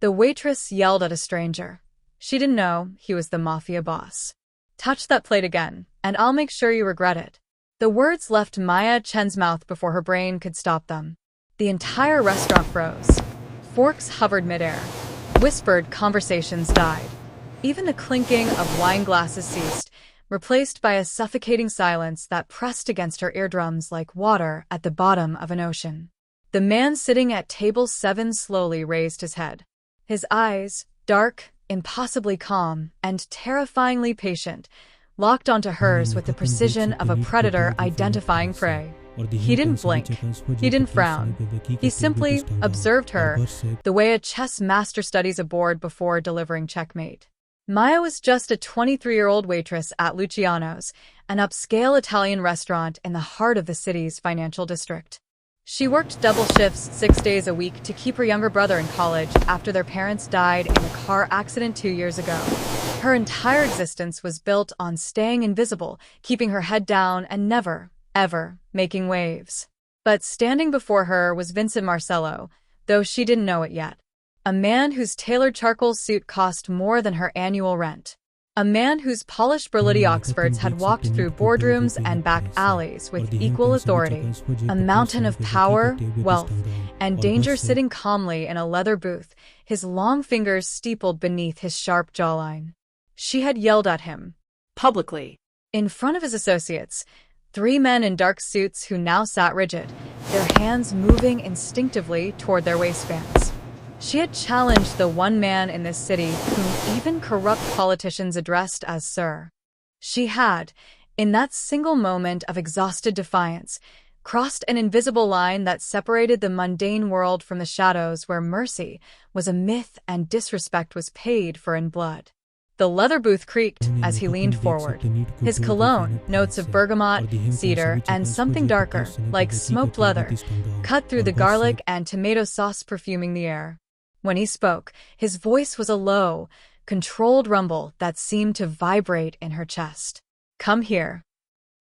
The waitress yelled at a stranger. She didn't know he was the Mafia boss. "Touch that plate again, and I'll make sure you regret it." The words left Chen's mouth before her brain could stop them. The entire restaurant froze. Forks hovered midair. Whispered conversations died. Even the clinking of wine glasses ceased, replaced by a suffocating silence that pressed against her eardrums like water at the bottom of an ocean. The man sitting at table 7 slowly raised his head. His eyes, dark, impossibly calm, and terrifyingly patient, locked onto hers with the precision of a predator identifying prey. He didn't blink. He didn't frown. He simply observed her, the way a chess master studies a board before delivering checkmate. Maya was just a 23-year-old waitress at Luciano's, an upscale Italian restaurant in the heart of the city's financial district. She worked double shifts 6 days a week to keep her younger brother in college after their parents died in a car accident 2 years ago. Her entire existence was built on staying invisible, keeping her head down, and never, ever, making waves. But standing before her was Vincent Marcello, though she didn't know it yet. A man whose tailored charcoal suit cost more than her annual rent. A man whose polished Berluti Oxfords had walked through boardrooms and back alleys with equal authority. A mountain of power, wealth, and danger sitting calmly in a leather booth, his long fingers steepled beneath his sharp jawline. She had yelled at him. Publicly. In front of his associates, 3 men in dark suits who now sat rigid, their hands moving instinctively toward their waistbands. She had challenged the one man in this city whom even corrupt politicians addressed as Sir. She had, in that single moment of exhausted defiance, crossed an invisible line that separated the mundane world from the shadows where mercy was a myth and disrespect was paid for in blood. The leather booth creaked as he leaned forward. His cologne, notes of bergamot, cedar, and something darker, like smoked leather, cut through the garlic and tomato sauce perfuming the air. When he spoke, his voice was a low, controlled rumble that seemed to vibrate in her chest. "Come here."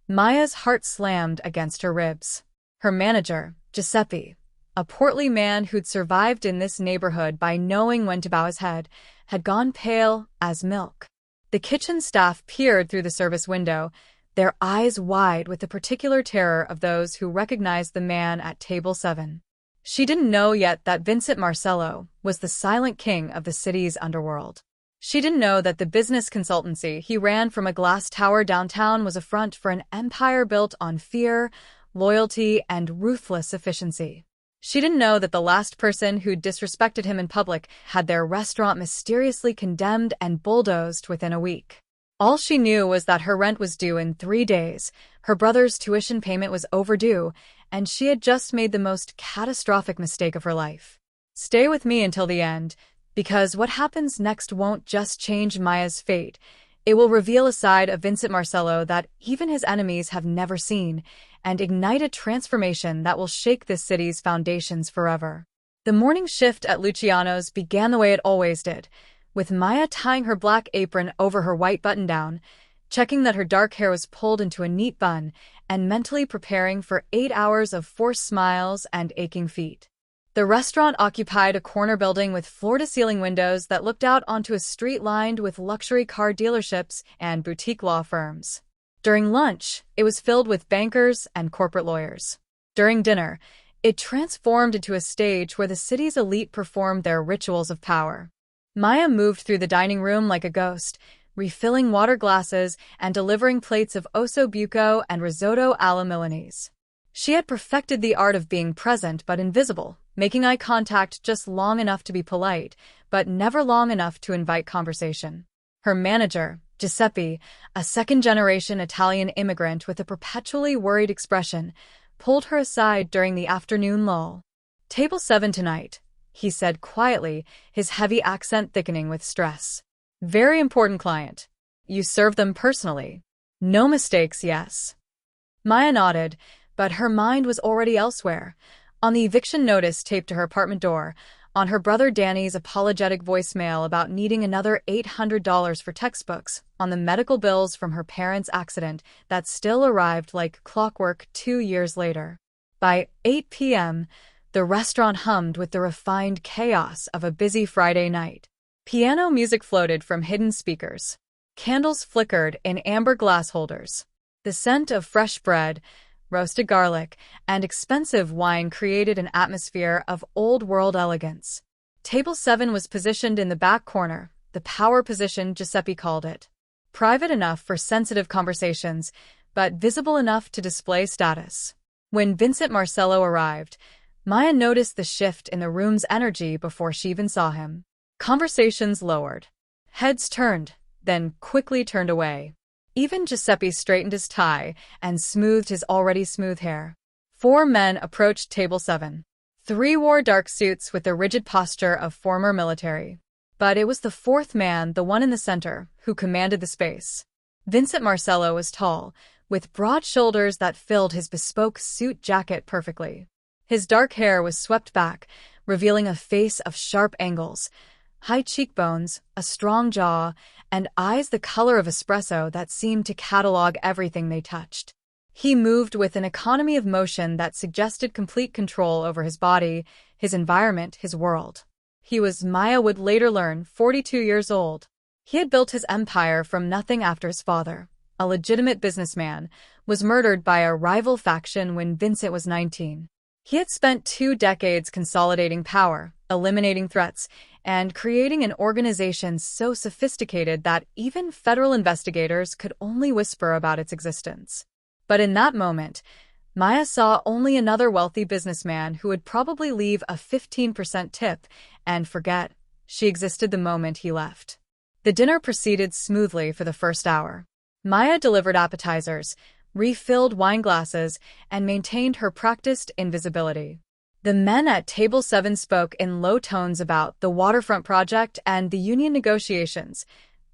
Maya's heart slammed against her ribs. Her manager, Giuseppe, a portly man who'd survived in this neighborhood by knowing when to bow his head, had gone pale as milk. The kitchen staff peered through the service window, their eyes wide with the particular terror of those who recognized the man at table 7. She didn't know yet that Vincent Marcello was the silent king of the city's underworld. She didn't know that the business consultancy he ran from a glass tower downtown was a front for an empire built on fear, loyalty, and ruthless efficiency. She didn't know that the last person who'd disrespected him in public had their restaurant mysteriously condemned and bulldozed within a week. All she knew was that her rent was due in 3 days, her brother's tuition payment was overdue, and she had just made the most catastrophic mistake of her life. Stay with me until the end, because what happens next won't just change Maya's fate. It will reveal a side of Vincent Marcello that even his enemies have never seen, and ignite a transformation that will shake this city's foundations forever. The morning shift at Luciano's began the way it always did, with Maya tying her black apron over her white button-down, checking that her dark hair was pulled into a neat bun, and mentally preparing for 8 hours of forced smiles and aching feet. The restaurant occupied a corner building with floor-to-ceiling windows that looked out onto a street lined with luxury car dealerships and boutique law firms. During lunch, it was filled with bankers and corporate lawyers. During dinner, it transformed into a stage where the city's elite performed their rituals of power. Maya moved through the dining room like a ghost, refilling water glasses and delivering plates of osso buco and risotto alla Milanese. She had perfected the art of being present but invisible, making eye contact just long enough to be polite, but never long enough to invite conversation. Her manager, Giuseppe, a second-generation Italian immigrant with a perpetually worried expression, pulled her aside during the afternoon lull. "Table 7 tonight," he said quietly, his heavy accent thickening with stress. "Very important client. You serve them personally. No mistakes, yes?" Maya nodded, but her mind was already elsewhere. On the eviction notice taped to her apartment door, on her brother Danny's apologetic voicemail about needing another $800 for textbooks, on the medical bills from her parents' accident that still arrived like clockwork 2 years later. By 8 p.m., The restaurant hummed with the refined chaos of a busy Friday night. Piano music floated from hidden speakers. Candles flickered in amber glass holders. The scent of fresh bread, roasted garlic, and expensive wine created an atmosphere of old-world elegance. Table 7 was positioned in the back corner, the power position Giuseppe called it. Private enough for sensitive conversations, but visible enough to display status. When Vincent Marcello arrived, Maya noticed the shift in the room's energy before she even saw him. Conversations lowered. Heads turned, then quickly turned away. Even Giuseppe straightened his tie and smoothed his already smooth hair. 4 men approached table 7. 3 wore dark suits with the rigid posture of former military. But it was the 4th man, the one in the center, who commanded the space. Vincent Marcello was tall, with broad shoulders that filled his bespoke suit jacket perfectly. His dark hair was swept back, revealing a face of sharp angles, high cheekbones, a strong jaw, and eyes the color of espresso that seemed to catalog everything they touched. He moved with an economy of motion that suggested complete control over his body, his environment, his world. He was, Maya would later learn, 42 years old. He had built his empire from nothing after his father, a legitimate businessman, was murdered by a rival faction when Vincent was 19. He had spent 2 decades consolidating power, eliminating threats, and creating an organization so sophisticated that even federal investigators could only whisper about its existence. But in that moment, Maya saw only another wealthy businessman who would probably leave a 15% tip and forget she existed the moment he left. The dinner proceeded smoothly for the first hour. Maya delivered appetizers, refilled wine glasses, and maintained her practiced invisibility. The men at table 7 spoke in low tones about the waterfront project and the union negotiations,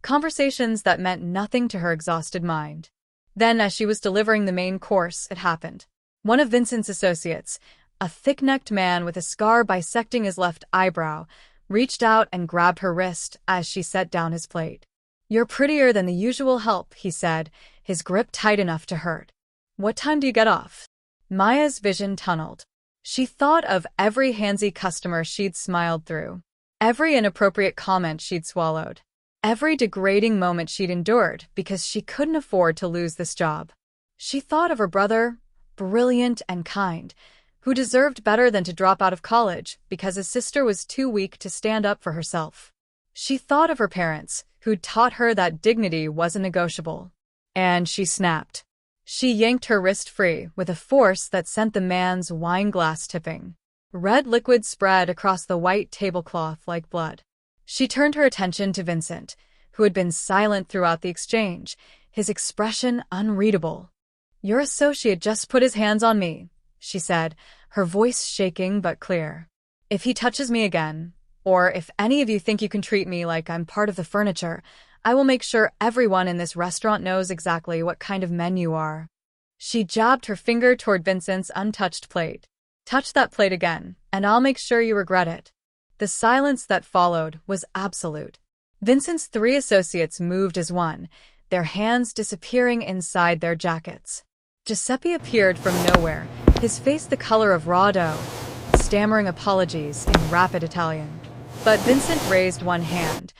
conversations that meant nothing to her exhausted mind. Then, as she was delivering the main course, it happened. One of Vincent's associates, a thick-necked man with a scar bisecting his left eyebrow, reached out and grabbed her wrist as she set down his plate. "You're prettier than the usual help," he said, his grip tight enough to hurt. "What time do you get off?" Maya's vision tunneled. She thought of every handsy customer she'd smiled through, every inappropriate comment she'd swallowed, every degrading moment she'd endured because she couldn't afford to lose this job. She thought of her brother, brilliant and kind, who deserved better than to drop out of college because his sister was too weak to stand up for herself. She thought of her parents, who'd taught her that dignity wasn't negotiable. And she snapped. She yanked her wrist free with a force that sent the man's wine glass tipping. Red liquid spread across the white tablecloth like blood. She turned her attention to Vincent, who had been silent throughout the exchange, his expression unreadable. "Your associate just put his hands on me," she said, her voice shaking but clear. "If he touches me again, or if any of you think you can treat me like I'm part of the furniture, I will make sure everyone in this restaurant knows exactly what kind of men you are." She jabbed her finger toward Vincent's untouched plate. "Touch that plate again, and I'll make sure you regret it." The silence that followed was absolute. Vincent's 3 associates moved as one, their hands disappearing inside their jackets. Giuseppe appeared from nowhere, his face the color of raw dough, stammering apologies in rapid Italian. But Vincent raised one hand,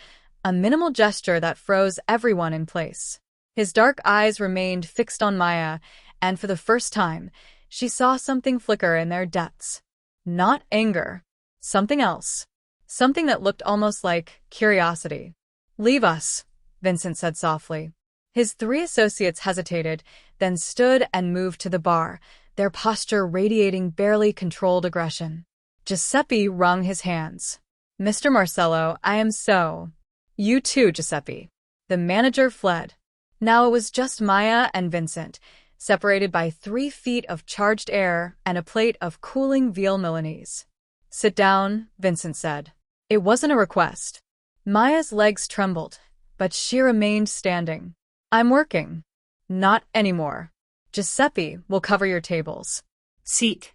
a minimal gesture that froze everyone in place. His dark eyes remained fixed on Maya, and for the first time, she saw something flicker in their depths. Not anger. Something else. Something that looked almost like curiosity. "Leave us," Vincent said softly. His 3 associates hesitated, then stood and moved to the bar, their posture radiating barely controlled aggression. Giuseppe wrung his hands. "Mr. Marcello, I am so—" "You too, Giuseppe." The manager fled. Now it was just Maya and Vincent, separated by 3 feet of charged air and a plate of cooling veal Milanese. "Sit down," Vincent said. It wasn't a request. Maya's legs trembled, but she remained standing. "I'm working." "Not anymore. Giuseppe will cover your tables." "Seat."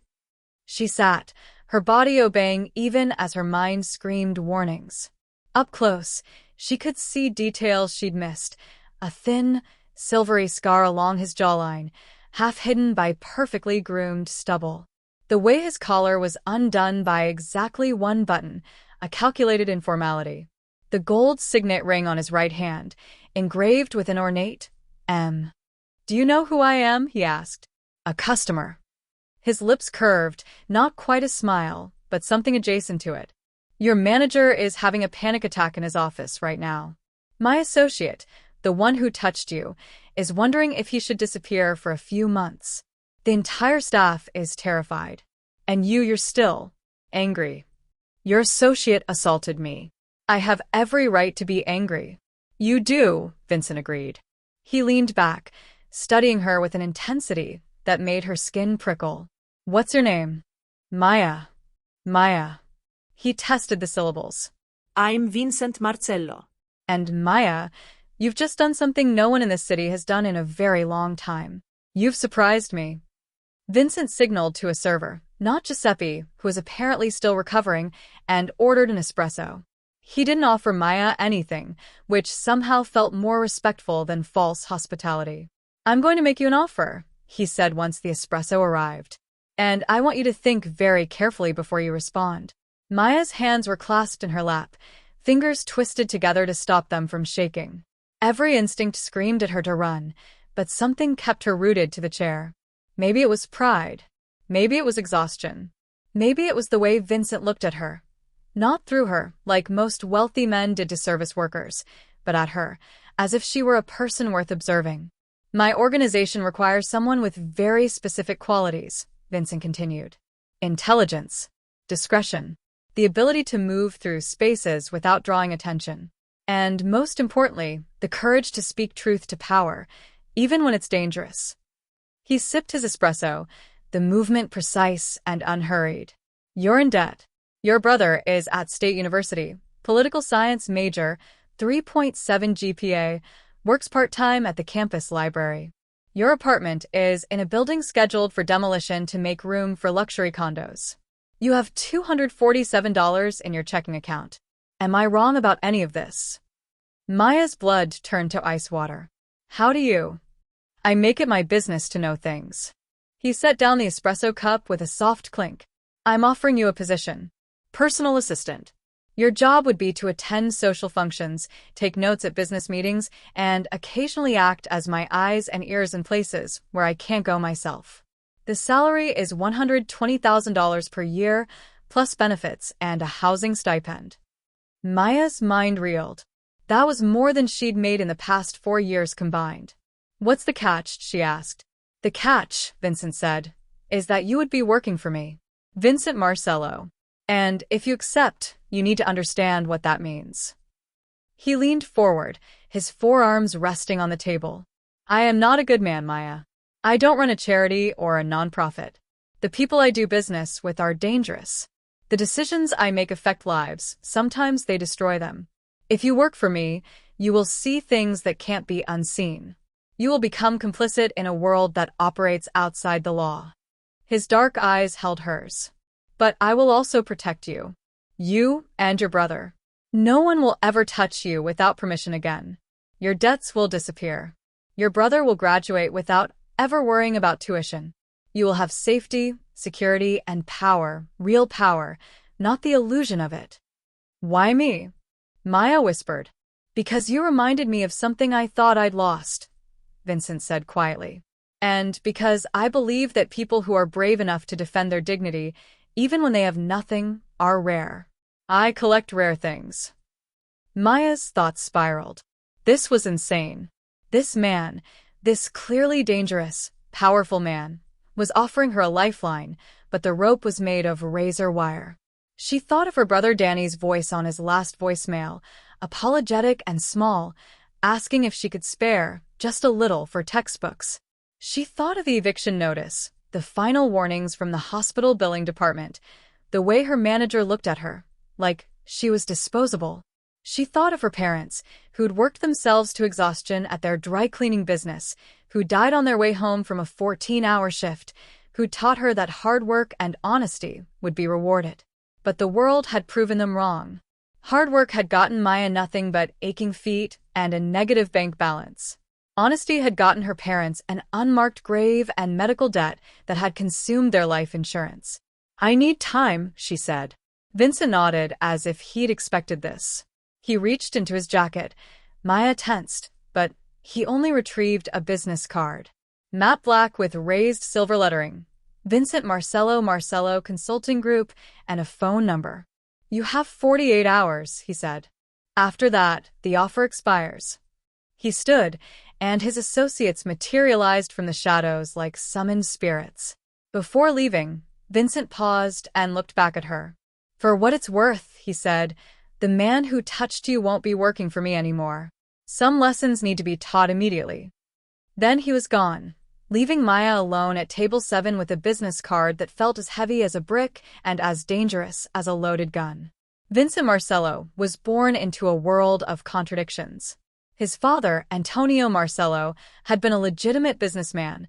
She sat, her body obeying even as her mind screamed warnings. Up close, she could see details she'd missed, a thin, silvery scar along his jawline, half hidden by perfectly groomed stubble. The way his collar was undone by exactly one button, a calculated informality. The gold signet ring on his right hand, engraved with an ornate M. "Do you know who I am?" he asked. "A customer." His lips curved, not quite a smile, but something adjacent to it. "Your manager is having a panic attack in his office right now. My associate, the one who touched you, is wondering if he should disappear for a few months. The entire staff is terrified. And you're still angry. Your associate assaulted me. I have every right to be angry." "You do," Vincent agreed. He leaned back, studying her with an intensity that made her skin prickle. "What's your name?" "Maya." "Maya." He tested the syllables. "I'm Vincent Marcello." "And Maya, you've just done something no one in this city has done in a very long time. You've surprised me." Vincent signaled to a server, not Giuseppe, who was apparently still recovering, and ordered an espresso. He didn't offer Maya anything, which somehow felt more respectful than false hospitality. "I'm going to make you an offer," he said once the espresso arrived. "And I want you to think very carefully before you respond." Maya's hands were clasped in her lap, fingers twisted together to stop them from shaking. Every instinct screamed at her to run, but something kept her rooted to the chair. Maybe it was pride. Maybe it was exhaustion. Maybe it was the way Vincent looked at her. Not through her, like most wealthy men did to service workers, but at her, as if she were a person worth observing. "My organization requires someone with very specific qualities," Vincent continued. "Intelligence, discretion, the ability to move through spaces without drawing attention, and, most importantly, the courage to speak truth to power, even when it's dangerous." He sipped his espresso, the movement precise and unhurried. "You're in debt. Your brother is at State University, political science major, 3.7 GPA, works part-time at the campus library. Your apartment is in a building scheduled for demolition to make room for luxury condos. You have $247 in your checking account. Am I wrong about any of this?" Maya's blood turned to ice water. "How do you?" "I make it my business to know things." He set down the espresso cup with a soft clink. "I'm offering you a position. Personal assistant. Your job would be to attend social functions, take notes at business meetings, and occasionally act as my eyes and ears in places where I can't go myself. The salary is $120,000 per year, plus benefits and a housing stipend." Maya's mind reeled. That was more than she'd made in the past 4 years combined. "What's the catch?" she asked. "The catch," Vincent said, "is that you would be working for me, Vincent Marcello. And if you accept, you need to understand what that means." He leaned forward, his forearms resting on the table. "I am not a good man, Maya. I don't run a charity or a nonprofit. The people I do business with are dangerous. The decisions I make affect lives, sometimes they destroy them. If you work for me, you will see things that can't be unseen. You will become complicit in a world that operates outside the law." His dark eyes held hers. "But I will also protect you. You and your brother. No one will ever touch you without permission again. Your debts will disappear. Your brother will graduate without ever worrying about tuition. You will have safety, security, and power, real power, not the illusion of it." "Why me?" Maya whispered. "Because you reminded me of something I thought I'd lost," Vincent said quietly. "And because I believe that people who are brave enough to defend their dignity, even when they have nothing, are rare. I collect rare things." Maya's thoughts spiraled. This was insane. This man, this clearly dangerous, powerful man, was offering her a lifeline, but the rope was made of razor wire. She thought of her brother Danny's voice on his last voicemail, apologetic and small, asking if she could spare just a little for textbooks. She thought of the eviction notice, the final warnings from the hospital billing department, the way her manager looked at her, like she was disposable. She thought of her parents, who'd worked themselves to exhaustion at their dry cleaning business, who died on their way home from a 14-hour shift, who taught her that hard work and honesty would be rewarded. But the world had proven them wrong. Hard work had gotten Maya nothing but aching feet and a negative bank balance. Honesty had gotten her parents an unmarked grave and medical debt that had consumed their life insurance. I need time, she said. Vincent nodded as if he'd expected this. He reached into his jacket. Maya tensed, but he only retrieved a business card. Matte black with raised silver lettering. Vincent Marcello Consulting Group, and a phone number. You have 48 hours, he said. After that, the offer expires. He stood, and his associates materialized from the shadows like summoned spirits. Before leaving, Vincent paused and looked back at her. For what it's worth, he said, the man who touched you won't be working for me anymore. Some lessons need to be taught immediately. Then he was gone, leaving Maya alone at table 7 with a business card that felt as heavy as a brick and as dangerous as a loaded gun. Vincent Marcello was born into a world of contradictions. His father, Antonio Marcello, had been a legitimate businessman,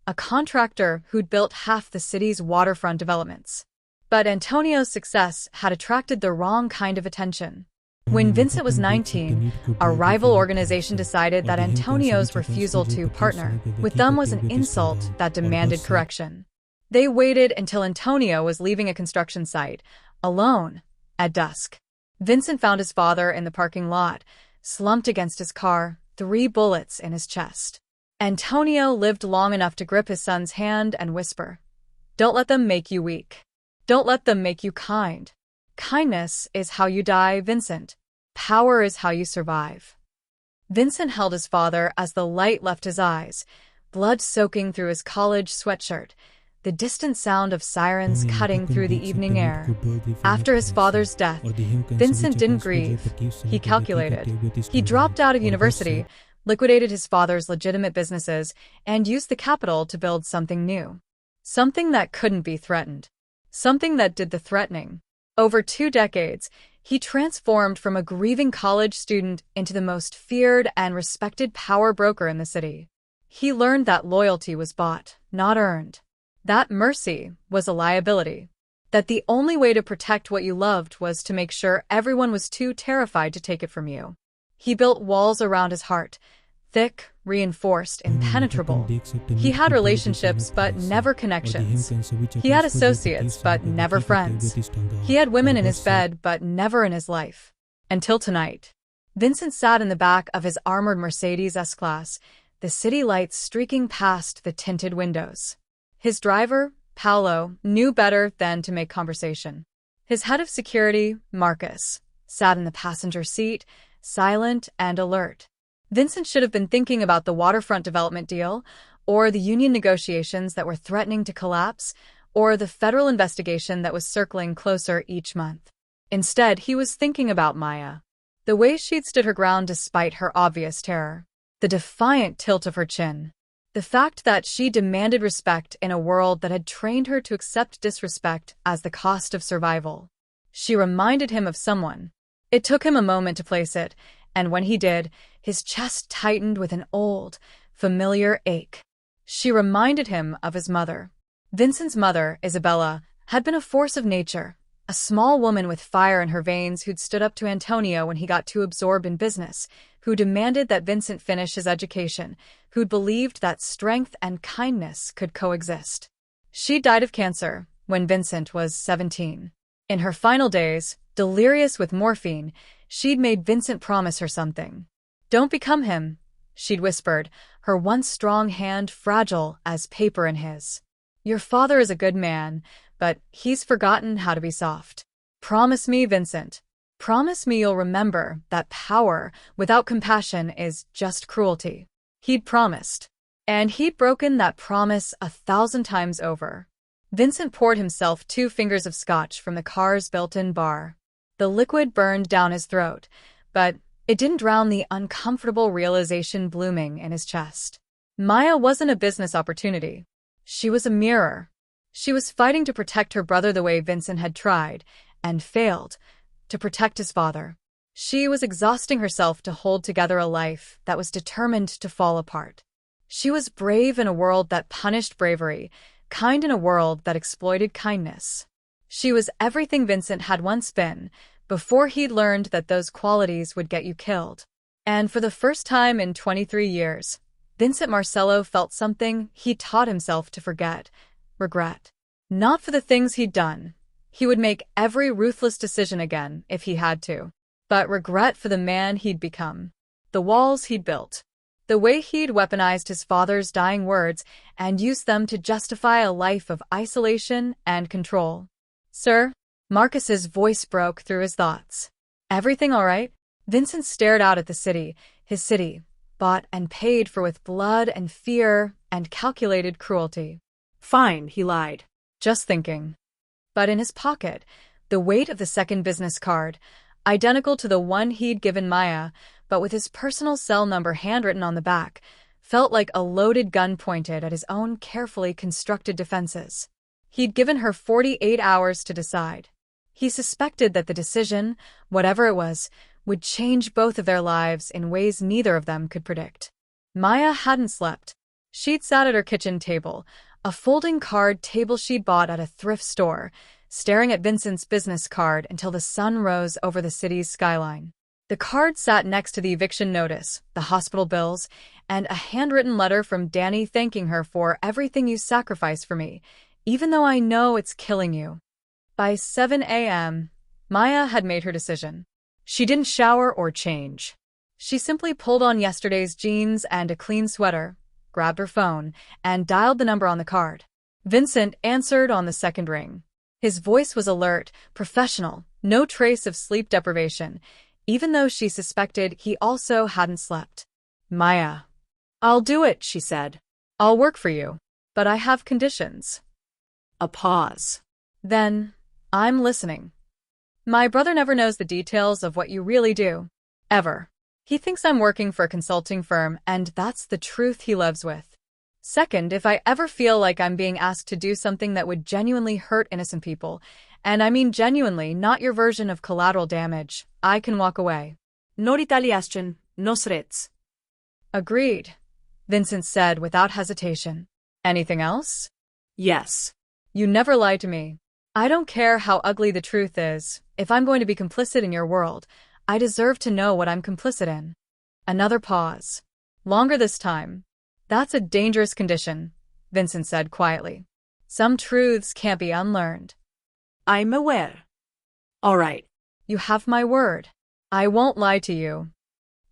a contractor who'd built half the city's waterfront developments. But Antonio's success had attracted the wrong kind of attention. When Vincent was 19, a rival organization decided that Antonio's refusal to partner with them was an insult that demanded correction. They waited until Antonio was leaving a construction site, alone, at dusk. Vincent found his father in the parking lot, slumped against his car, 3 bullets in his chest. Antonio lived long enough to grip his son's hand and whisper, "Don't let them make you weak. Don't let them make you kind. Kindness is how you die, Vincent. Power is how you survive." Vincent held his father as the light left his eyes, blood soaking through his college sweatshirt, the distant sound of sirens cutting through the evening air. After his father's death, Vincent didn't grieve. He calculated. He dropped out of university, liquidated his father's legitimate businesses, and used the capital to build something new. Something that couldn't be threatened. Something that did the threatening. Over 2 decades, he transformed from a grieving college student into the most feared and respected power broker in the city. He learned that loyalty was bought, not earned. That mercy was a liability. That the only way to protect what you loved was to make sure everyone was too terrified to take it from you. He built walls around his heart, thick, reinforced, impenetrable. He had relationships but never connections. He had associates but never friends. He had women in his bed but never in his life. Until tonight. Vincent sat in the back of his armored Mercedes S-Class, the city lights streaking past the tinted windows. His driver, Paolo, knew better than to make conversation. His head of security, Marcus, sat in the passenger seat, silent and alert. Vincent should have been thinking about the waterfront development deal, or the union negotiations that were threatening to collapse, or the federal investigation that was circling closer each month. Instead, he was thinking about Maya. The way she'd stood her ground despite her obvious terror. The defiant tilt of her chin. The fact that she demanded respect in a world that had trained her to accept disrespect as the cost of survival. She reminded him of someone. It took him a moment to place it, and when he did, his chest tightened with an old, familiar ache. She reminded him of his mother. Vincent's mother, Isabella, had been a force of nature, a small woman with fire in her veins who'd stood up to Antonio when he got too absorbed in business, who demanded that Vincent finish his education, who'd believed that strength and kindness could coexist. She died of cancer when Vincent was 17. In her final days, delirious with morphine, she'd made Vincent promise her something. "Don't become him," she'd whispered, her once strong hand fragile as paper in his. "Your father is a good man, but he's forgotten how to be soft. Promise me, Vincent. Promise me you'll remember that power without compassion is just cruelty." He'd promised. And he'd broken that promise 1,000 times over. Vincent poured himself 2 fingers of scotch from the car's built-in bar. The liquid burned down his throat, but it didn't drown the uncomfortable realization blooming in his chest. Maya wasn't a business opportunity. She was a mirror. She was fighting to protect her brother the way Vincent had tried, and failed, to protect his father. She was exhausting herself to hold together a life that was determined to fall apart. She was brave in a world that punished bravery, kind in a world that exploited kindness. She was everything Vincent had once been, before he'd learned that those qualities would get you killed. And for the first time in 23 years, Vincent Marcello felt something he taught himself to forget: regret. Not for the things he'd done. He would make every ruthless decision again if he had to. But regret for the man he'd become. The walls he'd built. The way he'd weaponized his father's dying words and used them to justify a life of isolation and control. Sir? Marcus's voice broke through his thoughts. Everything all right? Vincent stared out at the city, his city, bought and paid for with blood and fear and calculated cruelty. Fine, he lied. Just thinking. But in his pocket, the weight of the second business card, identical to the one he'd given Maya, but with his personal cell number handwritten on the back, felt like a loaded gun pointed at his own carefully constructed defenses. He'd given her 48 hours to decide. He suspected that the decision, whatever it was, would change both of their lives in ways neither of them could predict. Maya hadn't slept. She'd sat at her kitchen table, a folding card table she'd bought at a thrift store, staring at Vincent's business card until the sun rose over the city's skyline. The card sat next to the eviction notice, the hospital bills, and a handwritten letter from Danny thanking her for everything you sacrificed for me, even though I know it's killing you. By 7 a.m., Maya had made her decision. She didn't shower or change. She simply pulled on yesterday's jeans and a clean sweater, grabbed her phone, and dialed the number on the card. Vincent answered on the second ring. His voice was alert, professional, no trace of sleep deprivation, even though she suspected he also hadn't slept. Maya. I'll do it, she said. I'll work for you. But I have conditions. A pause. Then, I'm listening. My brother never knows the details of what you really do. Ever. He thinks I'm working for a consulting firm, and that's the truth he lives with. Second, if I ever feel like I'm being asked to do something that would genuinely hurt innocent people, and I mean genuinely, not your version of collateral damage, I can walk away. No retaliation, no threats. Agreed, Vincent said without hesitation. Anything else? Yes. You never lie to me. I don't care how ugly the truth is. If I'm going to be complicit in your world, I deserve to know what I'm complicit in. Another pause. Longer this time. That's a dangerous condition, Vincent said quietly. Some truths can't be unlearned. I'm aware. All right. You have my word. I won't lie to you.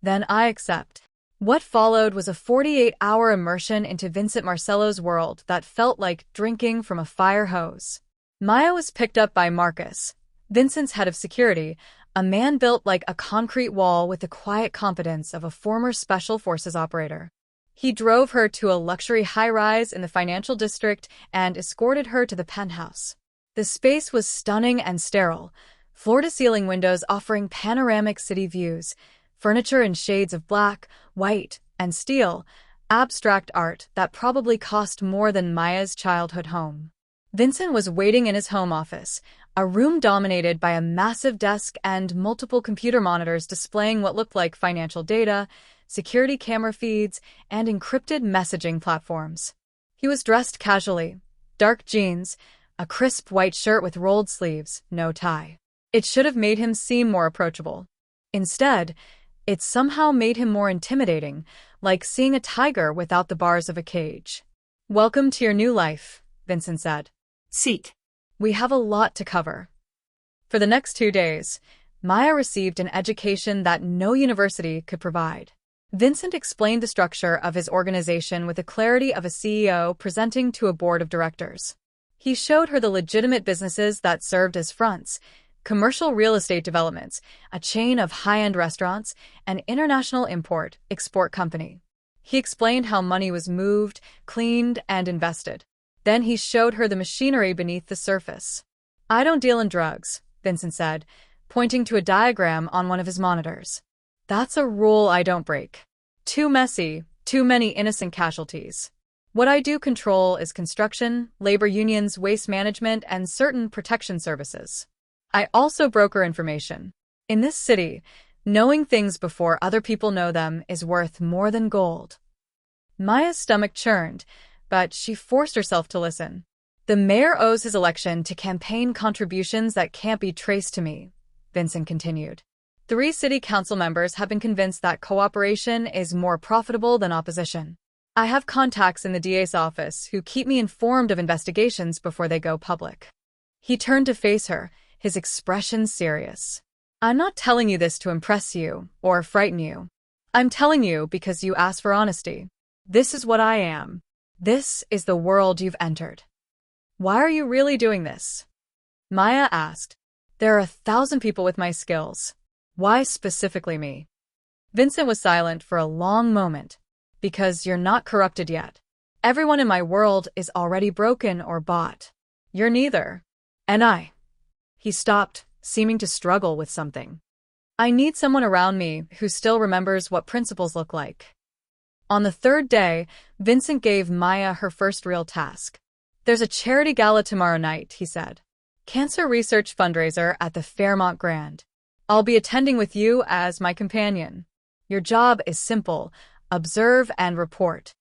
Then I accept. What followed was a 48-hour immersion into Vincent Marcello's world that felt like drinking from a fire hose. Maya was picked up by Marcus, Vincent's head of security, a man built like a concrete wall with the quiet competence of a former Special Forces operator. He drove her to a luxury high-rise in the financial district and escorted her to the penthouse. The space was stunning and sterile, floor-to-ceiling windows offering panoramic city views, furniture in shades of black, white, and steel, abstract art that probably cost more than Maya's childhood home. Vincent was waiting in his home office, a room dominated by a massive desk and multiple computer monitors displaying what looked like financial data, security camera feeds, and encrypted messaging platforms. He was dressed casually, dark jeans, a crisp white shirt with rolled sleeves, no tie. It should have made him seem more approachable. Instead, it somehow made him more intimidating, like seeing a tiger without the bars of a cage. Welcome to your new life, Vincent said. Seat. We have a lot to cover. For the next 2 days, Maya received an education that no university could provide. Vincent explained the structure of his organization with the clarity of a CEO presenting to a board of directors. He showed her the legitimate businesses that served as fronts: commercial real estate developments, a chain of high-end restaurants, an international import-export company. He explained how money was moved, cleaned, and invested. Then he showed her the machinery beneath the surface. I don't deal in drugs, Vincent said, pointing to a diagram on one of his monitors. That's a rule I don't break. Too messy, too many innocent casualties. What I do control is construction, labor unions, waste management, and certain protection services. I also broker information. In this city, knowing things before other people know them is worth more than gold. Maya's stomach churned, but she forced herself to listen. The mayor owes his election to campaign contributions that can't be traced to me, Vincent continued. 3 city council members have been convinced that cooperation is more profitable than opposition. I have contacts in the DA's office who keep me informed of investigations before they go public. He turned to face her, his expression serious. I'm not telling you this to impress you or frighten you. I'm telling you because you asked for honesty. This is what I am. This is the world you've entered. Why are you really doing this? Maya asked. There are 1,000 people with my skills. Why specifically me? Vincent was silent for a long moment. Because you're not corrupted yet. Everyone in my world is already broken or bought. You're neither. And I. He stopped, seeming to struggle with something. I need someone around me who still remembers what principles look like. On the third day, Vincent gave Maya her first real task. There's a charity gala tomorrow night, he said. Cancer research fundraiser at the Fairmont Grand. I'll be attending with you as my companion. Your job is simple. Observe and report.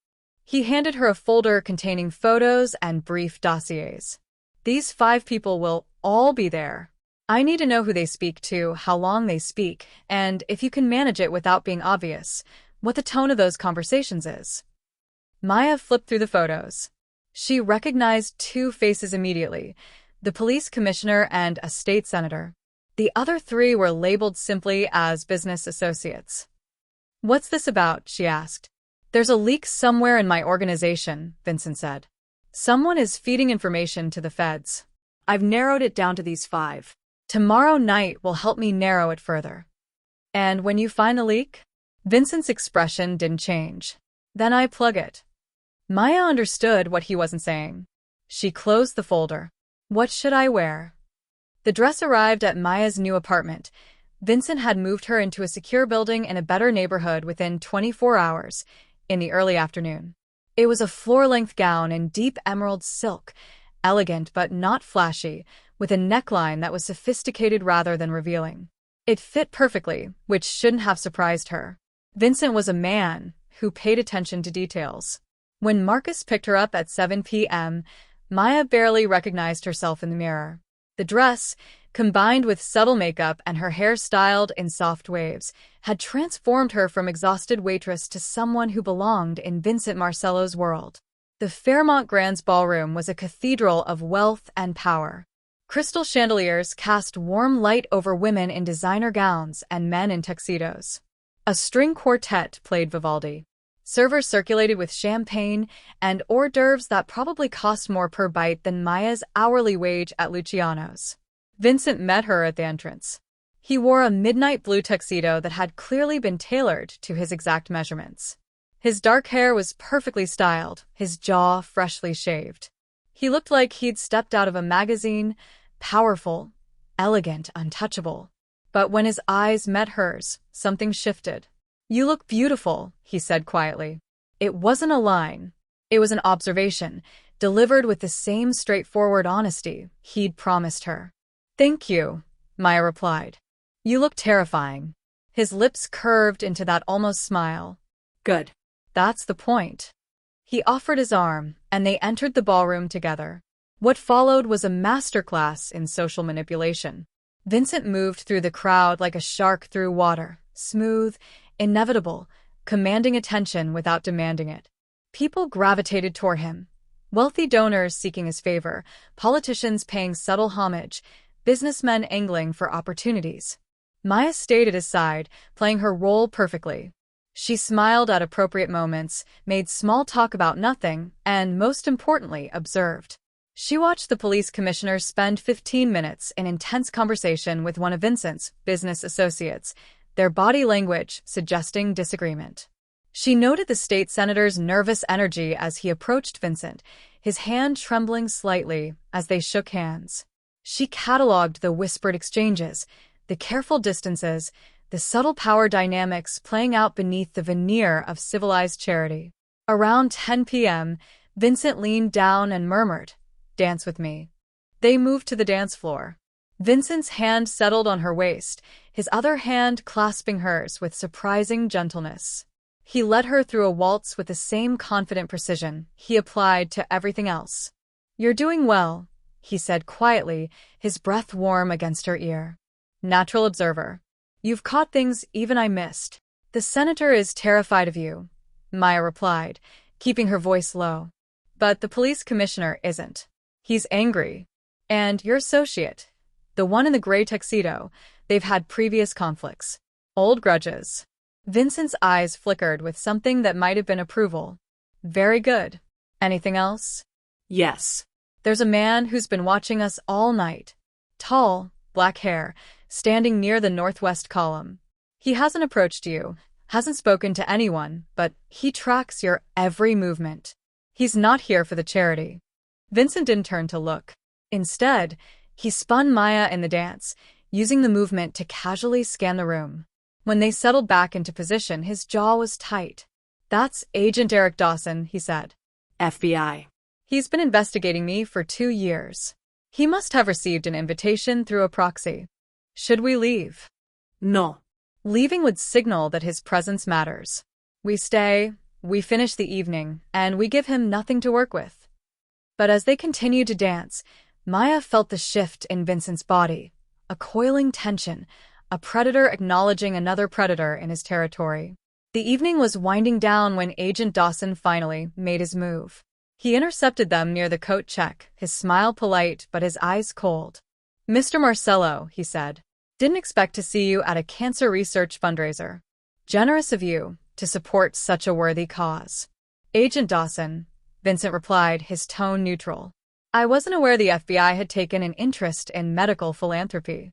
He handed her a folder containing photos and brief dossiers. These 5 people will all be there. I need to know who they speak to, how long they speak, and if you can manage it without being obvious, what the tone of those conversations is. Maya flipped through the photos. She recognized 2 faces immediately, the police commissioner and a state senator. The other 3 were labeled simply as business associates. What's this about? She asked. There's a leak somewhere in my organization, Vincent said. Someone is feeding information to the feds. I've narrowed it down to these 5. Tomorrow night will help me narrow it further. And when you find the leak? Vincent's expression didn't change. Then I plug it. Maya understood what he wasn't saying. She closed the folder. What should I wear? The dress arrived at Maya's new apartment. Vincent had moved her into a secure building in a better neighborhood within 24 hours, in the early afternoon. It was a floor-length gown in deep emerald silk, elegant but not flashy, with a neckline that was sophisticated rather than revealing. It fit perfectly, which shouldn't have surprised her. Vincent was a man who paid attention to details. When Marcus picked her up at 7 p.m., Maya barely recognized herself in the mirror. The dress, combined with subtle makeup and her hair styled in soft waves, had transformed her from exhausted waitress to someone who belonged in Vincent Marcello's world. The Fairmont Grand's ballroom was a cathedral of wealth and power. Crystal chandeliers cast warm light over women in designer gowns and men in tuxedos. A string quartet played Vivaldi. Servers circulated with champagne and hors d'oeuvres that probably cost more per bite than Maya's hourly wage at Luciano's. Vincent met her at the entrance. He wore a midnight blue tuxedo that had clearly been tailored to his exact measurements. His dark hair was perfectly styled, his jaw freshly shaved. He looked like he'd stepped out of a magazine, powerful, elegant, untouchable. But when his eyes met hers, something shifted. You look beautiful, he said quietly. It wasn't a line. It was an observation, delivered with the same straightforward honesty he'd promised her. Thank you, Maya replied. You look terrifying. His lips curved into that almost smile. Good. That's the point. He offered his arm, and they entered the ballroom together. What followed was a masterclass in social manipulation. Vincent moved through the crowd like a shark through water, smooth, inevitable, commanding attention without demanding it. People gravitated toward him. Wealthy donors seeking his favor, politicians paying subtle homage, businessmen angling for opportunities. Maya stayed at his side, playing her role perfectly. She smiled at appropriate moments, made small talk about nothing, and, most importantly, observed. She watched the police commissioner spend 15 minutes in intense conversation with one of Vincent's business associates, their body language suggesting disagreement. She noted the state senator's nervous energy as he approached Vincent, his hand trembling slightly as they shook hands. She catalogued the whispered exchanges, the careful distances, the subtle power dynamics playing out beneath the veneer of civilized charity. Around 10 p.m., Vincent leaned down and murmured, "Dance with me." They moved to the dance floor. Vincent's hand settled on her waist, his other hand clasping hers with surprising gentleness. He led her through a waltz with the same confident precision he applied to everything else. "You're doing well," he said quietly, his breath warm against her ear. "Natural observer. You've caught things even I missed." "The senator is terrified of you," Maya replied, keeping her voice low. But the police commissioner isn't. He's angry. And your associate, the one in the gray tuxedo, they've had previous conflicts. Old grudges. Vincent's eyes flickered with something that might have been approval. Very good. Anything else? Yes. There's a man who's been watching us all night. Tall, black hair, standing near the northwest column. He hasn't approached you, hasn't spoken to anyone, but he tracks your every movement. He's not here for the charity. Vincent didn't turn to look. Instead, he spun Maya in the dance, using the movement to casually scan the room. When they settled back into position, his jaw was tight. That's Agent Eric Dawson, he said. FBI. He's been investigating me for 2 years. He must have received an invitation through a proxy. Should we leave? No. Leaving would signal that his presence matters. We stay, we finish the evening, and we give him nothing to work with. But as they continued to dance, Maya felt the shift in Vincent's body, a coiling tension, a predator acknowledging another predator in his territory. The evening was winding down when Agent Dawson finally made his move. He intercepted them near the coat check, his smile polite but his eyes cold. Mr. Marcello, he said, didn't expect to see you at a cancer research fundraiser. Generous of you to support such a worthy cause. Agent Dawson, Vincent replied, his tone neutral. I wasn't aware the FBI had taken an interest in medical philanthropy.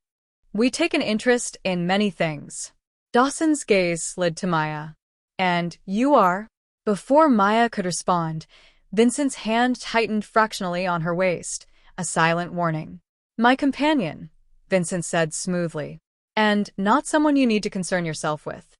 We take an interest in many things. Dawson's gaze slid to Maya. And you are? Before Maya could respond, Vincent's hand tightened fractionally on her waist, a silent warning. My companion, Vincent said smoothly. And not someone you need to concern yourself with.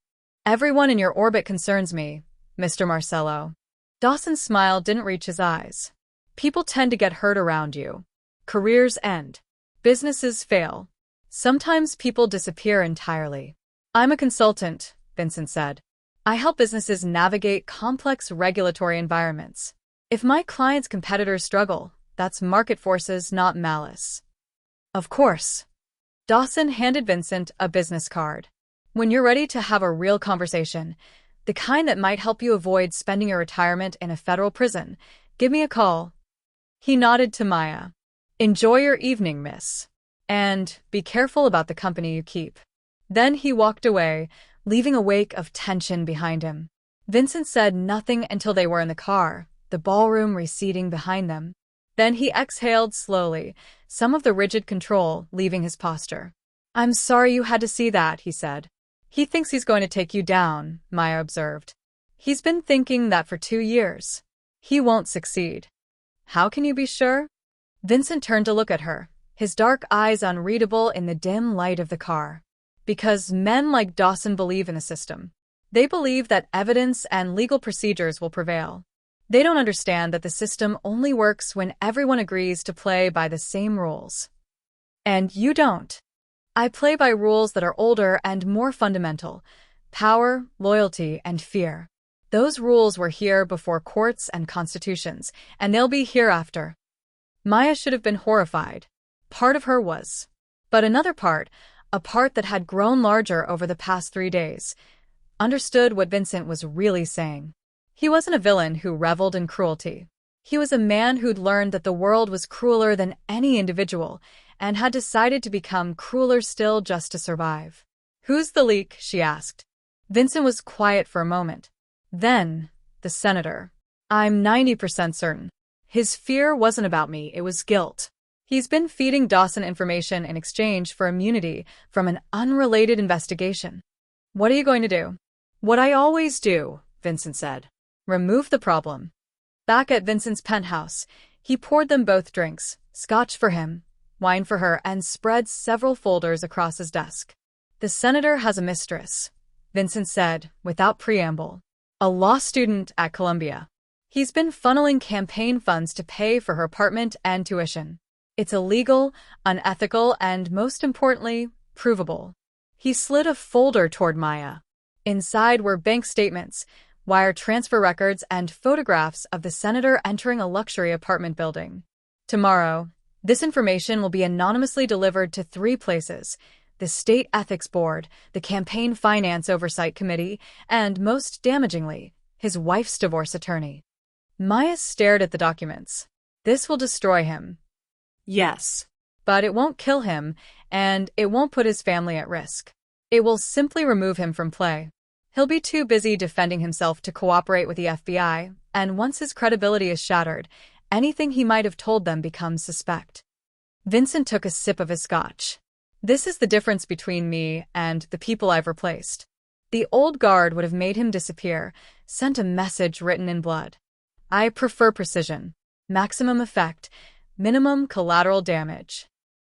Everyone in your orbit concerns me, Mr. Marcello. Dawson's smile didn't reach his eyes. People tend to get hurt around you. Careers end. Businesses fail. Sometimes people disappear entirely. I'm a consultant, Vincent said. I help businesses navigate complex regulatory environments. If my clients' competitors struggle, that's market forces, not malice. Of course. Dawson handed Vincent a business card. When you're ready to have a real conversation, the kind that might help you avoid spending your retirement in a federal prison, give me a call. He nodded to Maya. Enjoy your evening, miss. And be careful about the company you keep. Then he walked away, leaving a wake of tension behind him. Vincent said nothing until they were in the car, the ballroom receding behind them. Then he exhaled slowly, some of the rigid control leaving his posture. I'm sorry you had to see that, he said. He thinks he's going to take you down, Maya observed. He's been thinking that for 2 years. He won't succeed. How can you be sure? Vincent turned to look at her, his dark eyes unreadable in the dim light of the car. Because men like Dawson believe in the system. They believe that evidence and legal procedures will prevail. They don't understand that the system only works when everyone agrees to play by the same rules. And you don't. I play by rules that are older and more fundamental. Power, loyalty, and fear. Those rules were here before courts and constitutions, and they'll be hereafter. Maya should have been horrified. Part of her was. But another part, a part that had grown larger over the past 3 days, understood what Vincent was really saying. He wasn't a villain who reveled in cruelty. He was a man who'd learned that the world was crueler than any individual and had decided to become crueler still just to survive. Who's the leak? She asked. Vincent was quiet for a moment. Then, the senator. I'm 90% certain. His fear wasn't about me, it was guilt. He's been feeding Dawson information in exchange for immunity from an unrelated investigation. What are you going to do? What I always do, Vincent said. Remove the problem. Back at Vincent's penthouse, he poured them both drinks, scotch for him, wine for her, and spread several folders across his desk. The senator has a mistress, Vincent said, without preamble. A law student at Columbia. He's been funneling campaign funds to pay for her apartment and tuition. It's illegal, unethical, and most importantly, provable. He slid a folder toward Maya. Inside were bank statements, wire transfer records, and photographs of the senator entering a luxury apartment building. Tomorrow, this information will be anonymously delivered to 3 places: the State Ethics Board, the Campaign Finance Oversight Committee, and, most damagingly, his wife's divorce attorney. Maya stared at the documents. This will destroy him. Yes. But it won't kill him, and it won't put his family at risk. It will simply remove him from play. He'll be too busy defending himself to cooperate with the FBI, and once his credibility is shattered, anything he might have told them becomes suspect. Vincent took a sip of his scotch. This is the difference between me and the people I've replaced. The old guard would have made him disappear, sent a message written in blood. I prefer precision, maximum effect, minimum collateral damage.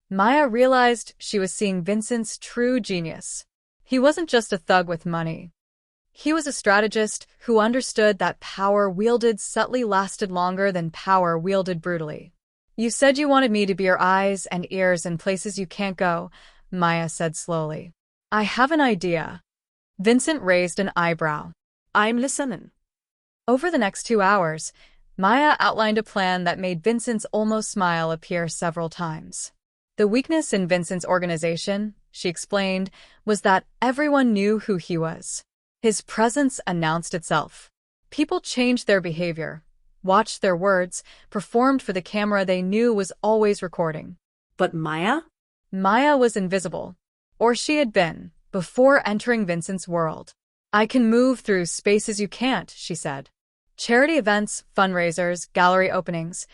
Maya realized she was seeing Vincent's true genius. He wasn't just a thug with money. He was a strategist who understood that power wielded subtly lasted longer than power wielded brutally. You said you wanted me to be your eyes and ears in places you can't go, Maya said slowly. I have an idea. Vincent raised an eyebrow. I'm listening. Over the next 2 hours, Maya outlined a plan that made Vincent's almost smile appear several times. The weakness in Vincent's organization, she explained, was that everyone knew who he was. His presence announced itself. People changed their behavior, watched their words, performed for the camera they knew was always recording. But Maya? Maya was invisible. Or she had been, before entering Vincent's world. I can move through spaces you can't, she said. Charity events, fundraisers, gallery openings,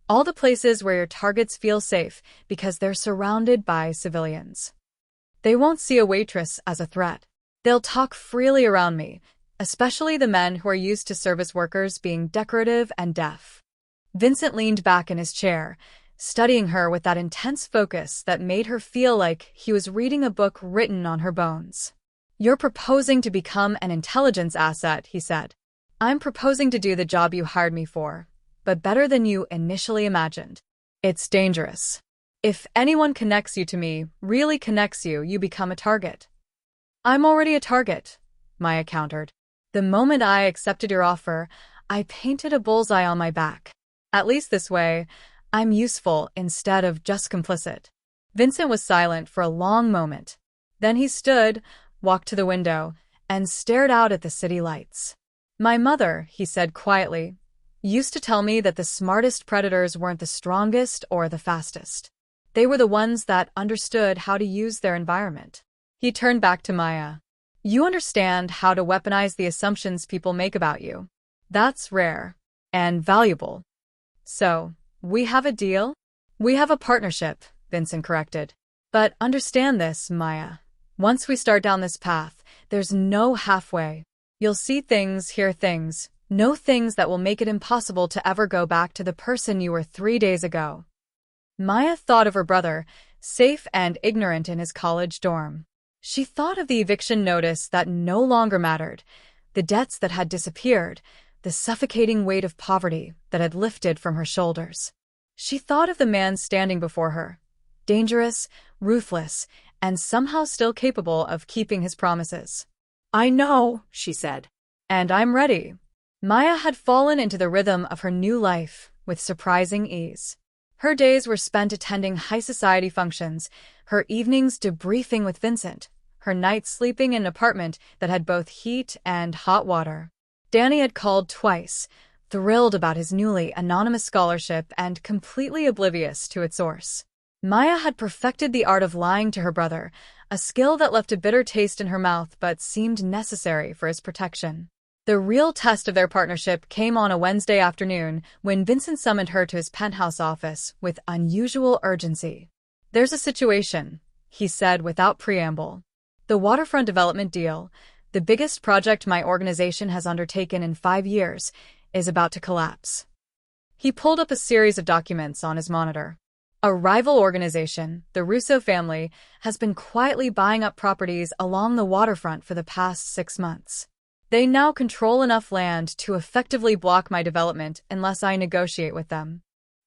all the places where your targets feel safe because they're surrounded by civilians. They won't see a waitress as a threat. They'll talk freely around me, especially the men who are used to service workers being decorative and deaf. Vincent leaned back in his chair, studying her with that intense focus that made her feel like he was reading a book written on her bones. You're proposing to become an intelligence asset, he said. I'm proposing to do the job you hired me for, but better than you initially imagined. It's dangerous. If anyone connects you to me, really connects you, you become a target. I'm already a target, Maya countered. The moment I accepted your offer, I painted a bullseye on my back. At least this way, I'm useful instead of just complicit. Vincent was silent for a long moment. Then he stood, walked to the window, and stared out at the city lights. My mother, he said quietly, used to tell me that the smartest predators weren't the strongest or the fastest. They were the ones that understood how to use their environment. He turned back to Maya. You understand how to weaponize the assumptions people make about you. That's rare and valuable. So, we have a deal? We have a partnership, Vincent corrected. But understand this, Maya. Once we start down this path, there's no halfway. You'll see things, hear things, know things that will make it impossible to ever go back to the person you were 3 days ago. Maya thought of her brother, safe and ignorant in his college dorm. She thought of the eviction notice that no longer mattered, the debts that had disappeared, the suffocating weight of poverty that had lifted from her shoulders. She thought of the man standing before her, dangerous, ruthless, and somehow still capable of keeping his promises. I know, she said. And I'm ready. Maya had fallen into the rhythm of her new life with surprising ease. Her days were spent attending high society functions, her evenings debriefing with Vincent, her nights sleeping in an apartment that had both heat and hot water. Danny had called twice, thrilled about his newly anonymous scholarship and completely oblivious to its source. Maya had perfected the art of lying to her brother, a skill that left a bitter taste in her mouth but seemed necessary for his protection. The real test of their partnership came on a Wednesday afternoon when Vincent summoned her to his penthouse office with unusual urgency. There's a situation, he said without preamble. The waterfront development deal, the biggest project my organization has undertaken in 5 years, is about to collapse. He pulled up a series of documents on his monitor. A rival organization, the Russo family, has been quietly buying up properties along the waterfront for the past 6 months. They now control enough land to effectively block my development unless I negotiate with them.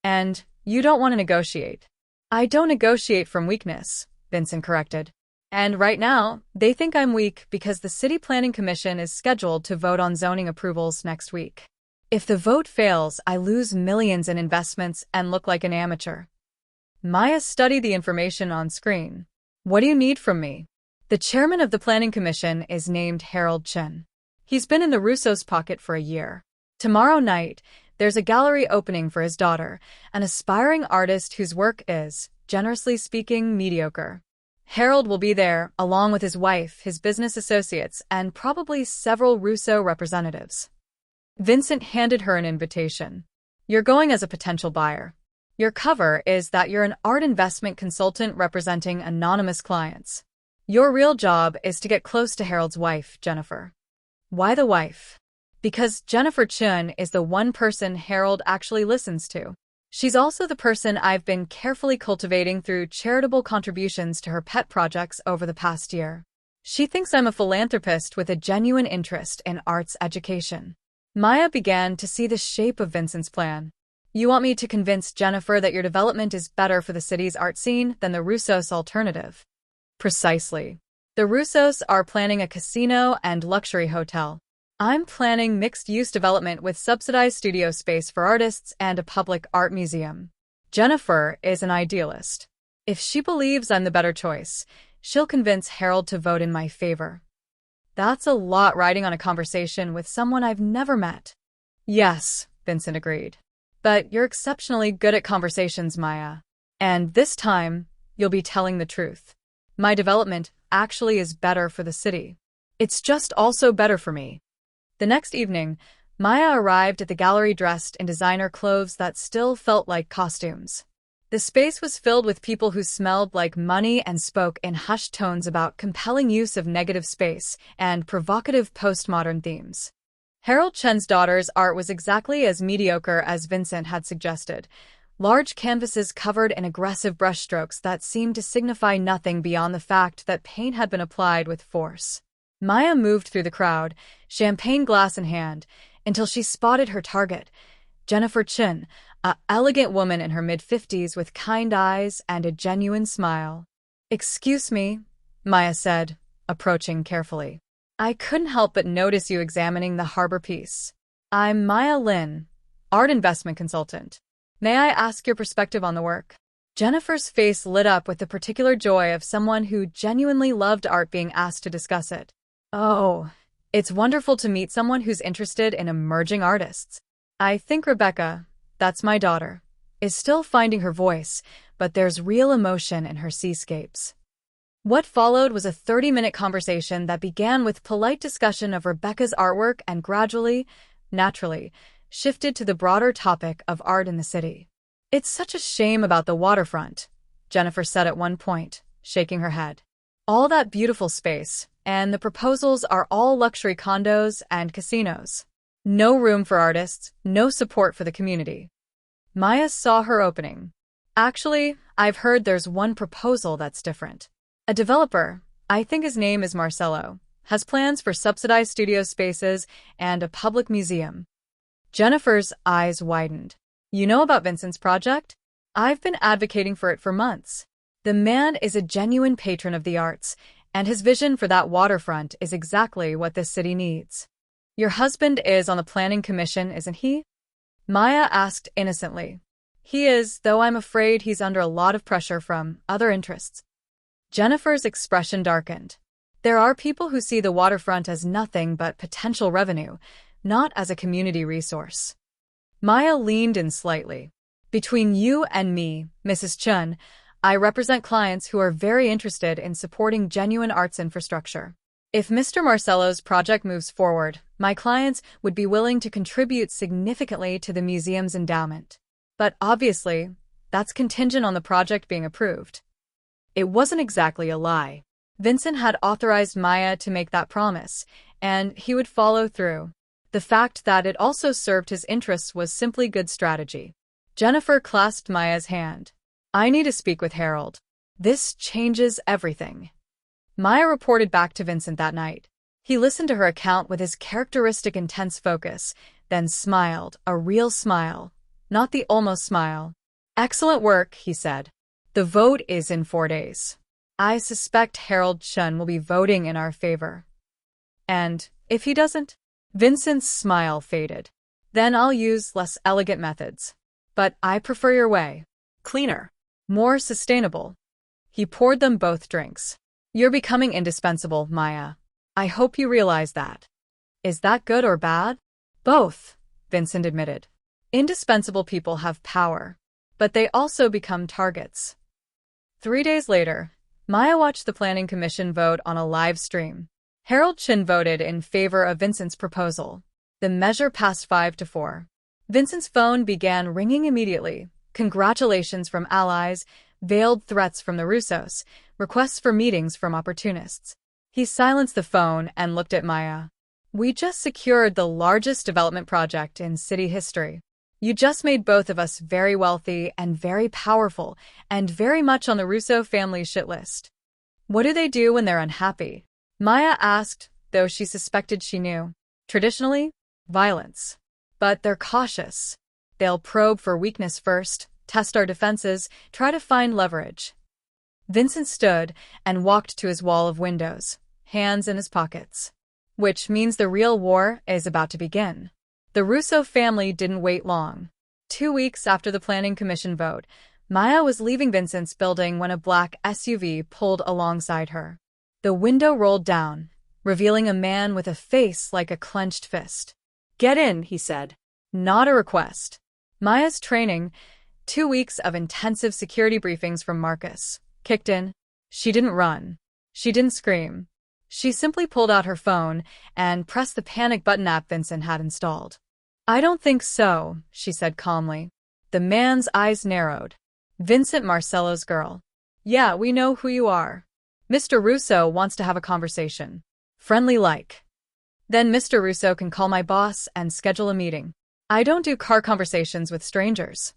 And you don't want to negotiate. I don't negotiate from weakness, Vincent corrected. And right now, they think I'm weak because the City Planning Commission is scheduled to vote on zoning approvals next week. If the vote fails, I lose millions in investments and look like an amateur. Maya studied the information on screen. What do you need from me? The chairman of the Planning Commission is named Chen. He's been in the Russo's pocket for a year. Tomorrow night, There's a gallery opening for his daughter, an aspiring artist whose work is, generously speaking, mediocre. Harold will be there, along with his wife, his business associates, and probably several Russo representatives. Vincent handed her an invitation. You're going as a potential buyer. Your cover is that you're an art investment consultant representing anonymous clients. Your real job is to get close to Harold's wife, Jennifer. Why the wife? Because Jennifer Chen is the one person Harold actually listens to. She's also the person I've been carefully cultivating through charitable contributions to her pet projects over the past year. She thinks I'm a philanthropist with a genuine interest in arts education. Maya began to see the shape of Vincent's plan. You want me to convince Jennifer that your development is better for the city's art scene than the Russos' alternative? Precisely. The Russos are planning a casino and luxury hotel. I'm planning mixed-use development with subsidized studio space for artists and a public art museum. Jennifer is an idealist. If she believes I'm the better choice, she'll convince Harold to vote in my favor. That's a lot riding on a conversation with someone I've never met. Yes, Vincent agreed. But you're exceptionally good at conversations, Maya. And this time, you'll be telling the truth. My development actually is better for the city. It's just also better for me. The next evening, Maya arrived at the gallery dressed in designer clothes that still felt like costumes. The space was filled with people who smelled like money and spoke in hushed tones about compelling use of negative space and provocative postmodern themes. Harold Chen's daughter's art was exactly as mediocre as Vincent had suggested. Large canvases covered in aggressive brushstrokes that seemed to signify nothing beyond the fact that paint had been applied with force. Maya moved through the crowd, champagne glass in hand, until she spotted her target, Jennifer Chen, an elegant woman in her mid-50s with kind eyes and a genuine smile. "Excuse me," Maya said, approaching carefully. "I couldn't help but notice you examining the harbor piece. I'm Maya Lin, art investment consultant. May I ask your perspective on the work?" Jennifer's face lit up with the particular joy of someone who genuinely loved art being asked to discuss it. "Oh, it's wonderful to meet someone who's interested in emerging artists. I think Rebecca, that's my daughter, is still finding her voice, but there's real emotion in her seascapes." What followed was a 30-minute conversation that began with polite discussion of Rebecca's artwork and gradually, naturally, shifted to the broader topic of art in the city. "It's such a shame about the waterfront," Jennifer said at one point, shaking her head. "All that beautiful space, and the proposals are all luxury condos and casinos. No room for artists, no support for the community." Maya saw her opening. "Actually, I've heard there's one proposal that's different. A developer, I think his name is Marcello, has plans for subsidized studio spaces and a public museum." Jennifer's eyes widened. "You know about Vincent's project? I've been advocating for it for months. The man is a genuine patron of the arts, and his vision for that waterfront is exactly what this city needs." "Your husband is on the planning commission, isn't he?" Maya asked innocently. "He is, though I'm afraid he's under a lot of pressure from other interests." Jennifer's expression darkened. "There are people who see the waterfront as nothing but potential revenue, not as a community resource." Maya leaned in slightly. "Between you and me, Mrs. Chen, I represent clients who are very interested in supporting genuine arts infrastructure. If Mr. Marcello's project moves forward, my clients would be willing to contribute significantly to the museum's endowment. But obviously, that's contingent on the project being approved." It wasn't exactly a lie. Vincent had authorized Maya to make that promise, and he would follow through. The fact that it also served his interests was simply good strategy. Jennifer clasped Maya's hand. "I need to speak with Harold. This changes everything." Maya reported back to Vincent that night. He listened to her account with his characteristic intense focus, then smiled, a real smile, not the almost smile. "Excellent work," he said. "The vote is in 4 days. I suspect Harold Chen will be voting in our favor. And if he doesn't?" Vincent's smile faded. "Then I'll use less elegant methods. But I prefer your way. Cleaner. More sustainable." He poured them both drinks. "You're becoming indispensable, Maya. I hope you realize that." "Is that good or bad?" "Both," Vincent admitted. Indispensable people have power, but they also become targets. 3 days later, Maya watched the Planning Commission vote on a live stream. Chen voted in favor of Vincent's proposal. The measure passed 5-4. Vincent's phone began ringing immediately. Congratulations from allies, veiled threats from the Russos, requests for meetings from opportunists. He silenced the phone and looked at Maya. We just secured the largest development project in city history. You just made both of us very wealthy and very powerful and very much on the Russo family's shit list. What do they do when they're unhappy? Maya asked, though she suspected she knew. Traditionally, violence. But they're cautious. They'll probe for weakness first, test our defenses, try to find leverage. Vincent stood and walked to his wall of windows, hands in his pockets. Which means the real war is about to begin. The Russo family didn't wait long. 2 weeks after the Planning Commission vote, Maya was leaving Vincent's building when a black SUV pulled alongside her. The window rolled down, revealing a man with a face like a clenched fist. Get in, he said. Not a request. Maya's training, 2 weeks of intensive security briefings from Marcus, kicked in. She didn't run. She didn't scream. She simply pulled out her phone and pressed the panic button app Vincent had installed. I don't think so, she said calmly. The man's eyes narrowed. Vincent Marcello's girl. Yeah, we know who you are. Mr. Russo wants to have a conversation. Friendly-like. Then Mr. Russo can call my boss and schedule a meeting. I don't do car conversations with strangers.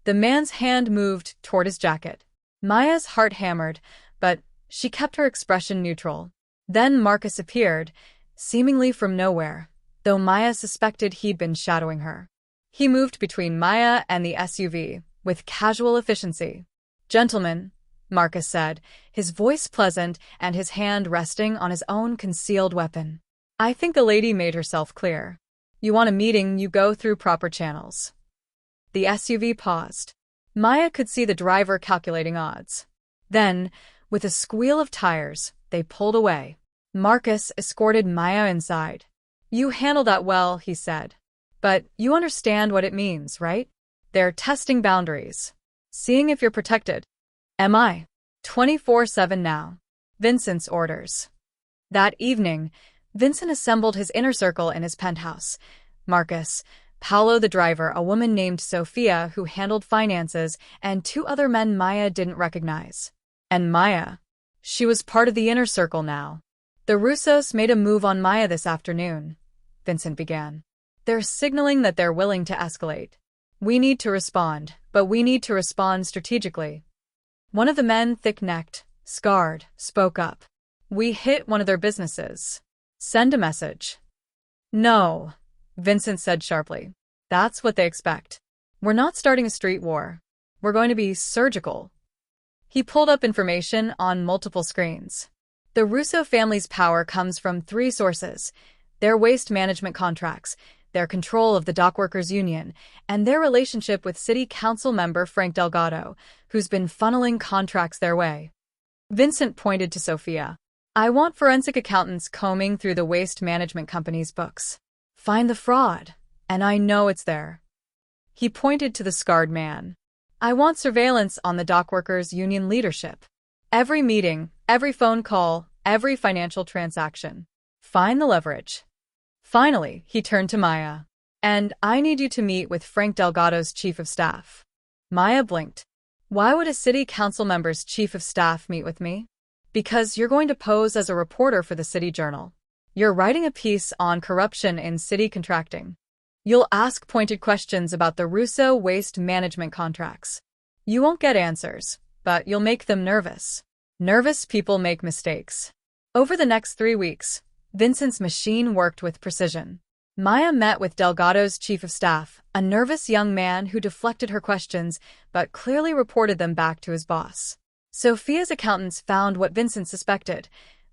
The man's hand moved toward his jacket. Maya's heart hammered, but she kept her expression neutral. Then Marcus appeared, seemingly from nowhere, though Maya suspected he'd been shadowing her. He moved between Maya and the SUV, with casual efficiency. Gentlemen, Marcus said, his voice pleasant and his hand resting on his own concealed weapon. I think the lady made herself clear. You want a meeting, you go through proper channels. The SUV paused. Maya could see the driver calculating odds. Then, with a squeal of tires, they pulled away. Marcus escorted Maya inside. You handled that well, he said. But you understand what it means, right? They're testing boundaries. Seeing if you're protected. Am I? 24/7 now. Vincent's orders. That evening, Vincent assembled his inner circle in his penthouse. Marcus, Paolo the driver, a woman named Sophia who handled finances, and 2 other men Maya didn't recognize. And Maya. She was part of the inner circle now. The Russos made a move on Maya this afternoon, Vincent began. They're signaling that they're willing to escalate. We need to respond, but we need to respond strategically. One of the men, thick-necked, scarred, spoke up. We hit one of their businesses. Send a message. No, Vincent said sharply. That's what they expect. We're not starting a street war. We're going to be surgical. He pulled up information on multiple screens. The Russo family's power comes from 3 sources: their waste management contracts, their control of the dockworkers' union, and their relationship with city council member Frank Delgado, who's been funneling contracts their way. Vincent pointed to Sophia. I want forensic accountants combing through the waste management company's books. Find the fraud, and I know it's there. He pointed to the scarred man. I want surveillance on the dockworkers' union leadership. Every meeting, every phone call, every financial transaction. Find the leverage. Finally, he turned to Maya. And I need you to meet with Frank Delgado's chief of staff. Maya blinked. Why would a city council member's chief of staff meet with me? Because you're going to pose as a reporter for the City Journal. You're writing a piece on corruption in city contracting. You'll ask pointed questions about the Russo waste management contracts. You won't get answers, but you'll make them nervous. Nervous people make mistakes. Over the next 3 weeks, Vincent's machine worked with precision. Maya met with Delgado's chief of staff, a nervous young man who deflected her questions but clearly reported them back to his boss. Sophia's accountants found what Vincent suspected: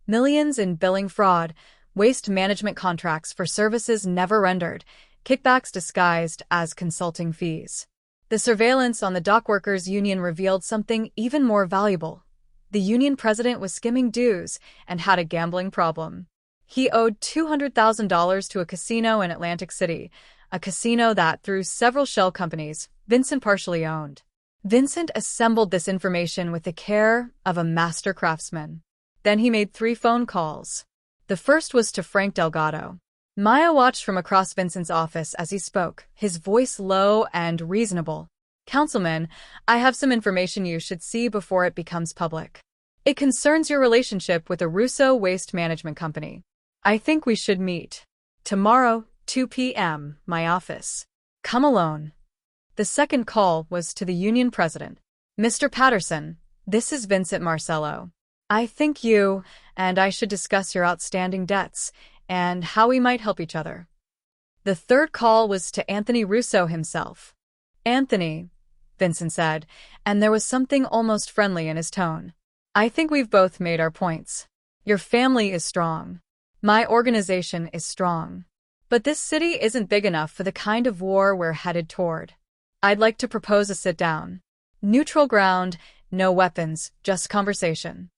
millions in billing fraud, waste management contracts for services never rendered, kickbacks disguised as consulting fees. The surveillance on the dockworkers' union revealed something even more valuable. The union president was skimming dues and had a gambling problem. He owed $200,000 to a casino in Atlantic City, a casino that, through several shell companies, Vincent partially owned. Vincent assembled this information with the care of a master craftsman. Then he made 3 phone calls. The first was to Frank Delgado. Maya watched from across Vincent's office as he spoke, his voice low and reasonable. "Councilman, I have some information you should see before it becomes public. It concerns your relationship with the Russo Waste Management Company. I think we should meet. Tomorrow, 2 p.m., my office. Come alone." The second call was to the union president. "Mr. Patterson, this is Vincent Marcello. I think you and I should discuss your outstanding debts and how we might help each other." The third call was to Anthony Russo himself. "Anthony," Vincent said, and there was something almost friendly in his tone. "I think we've both made our points. Your family is strong. My organization is strong. But this city isn't big enough for the kind of war we're headed toward. I'd like to propose a sit-down. Neutral ground, no weapons, just conversation."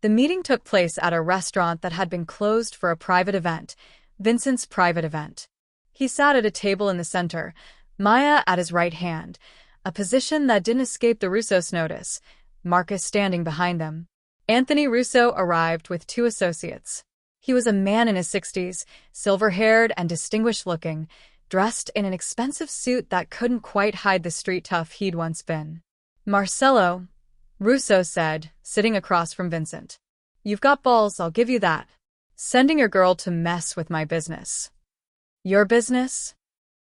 The meeting took place at a restaurant that had been closed for a private event, Vincent's private event. He sat at a table in the center, Maya at his right hand, a position that didn't escape the Russos' notice, Marcus standing behind them. Anthony Russo arrived with 2 associates. He was a man in his 60s, silver-haired and distinguished-looking, dressed in an expensive suit that couldn't quite hide the street tough he'd once been. "Marcello," Russo said, sitting across from Vincent. "You've got balls, I'll give you that. Sending your girl to mess with my business." "Your business?"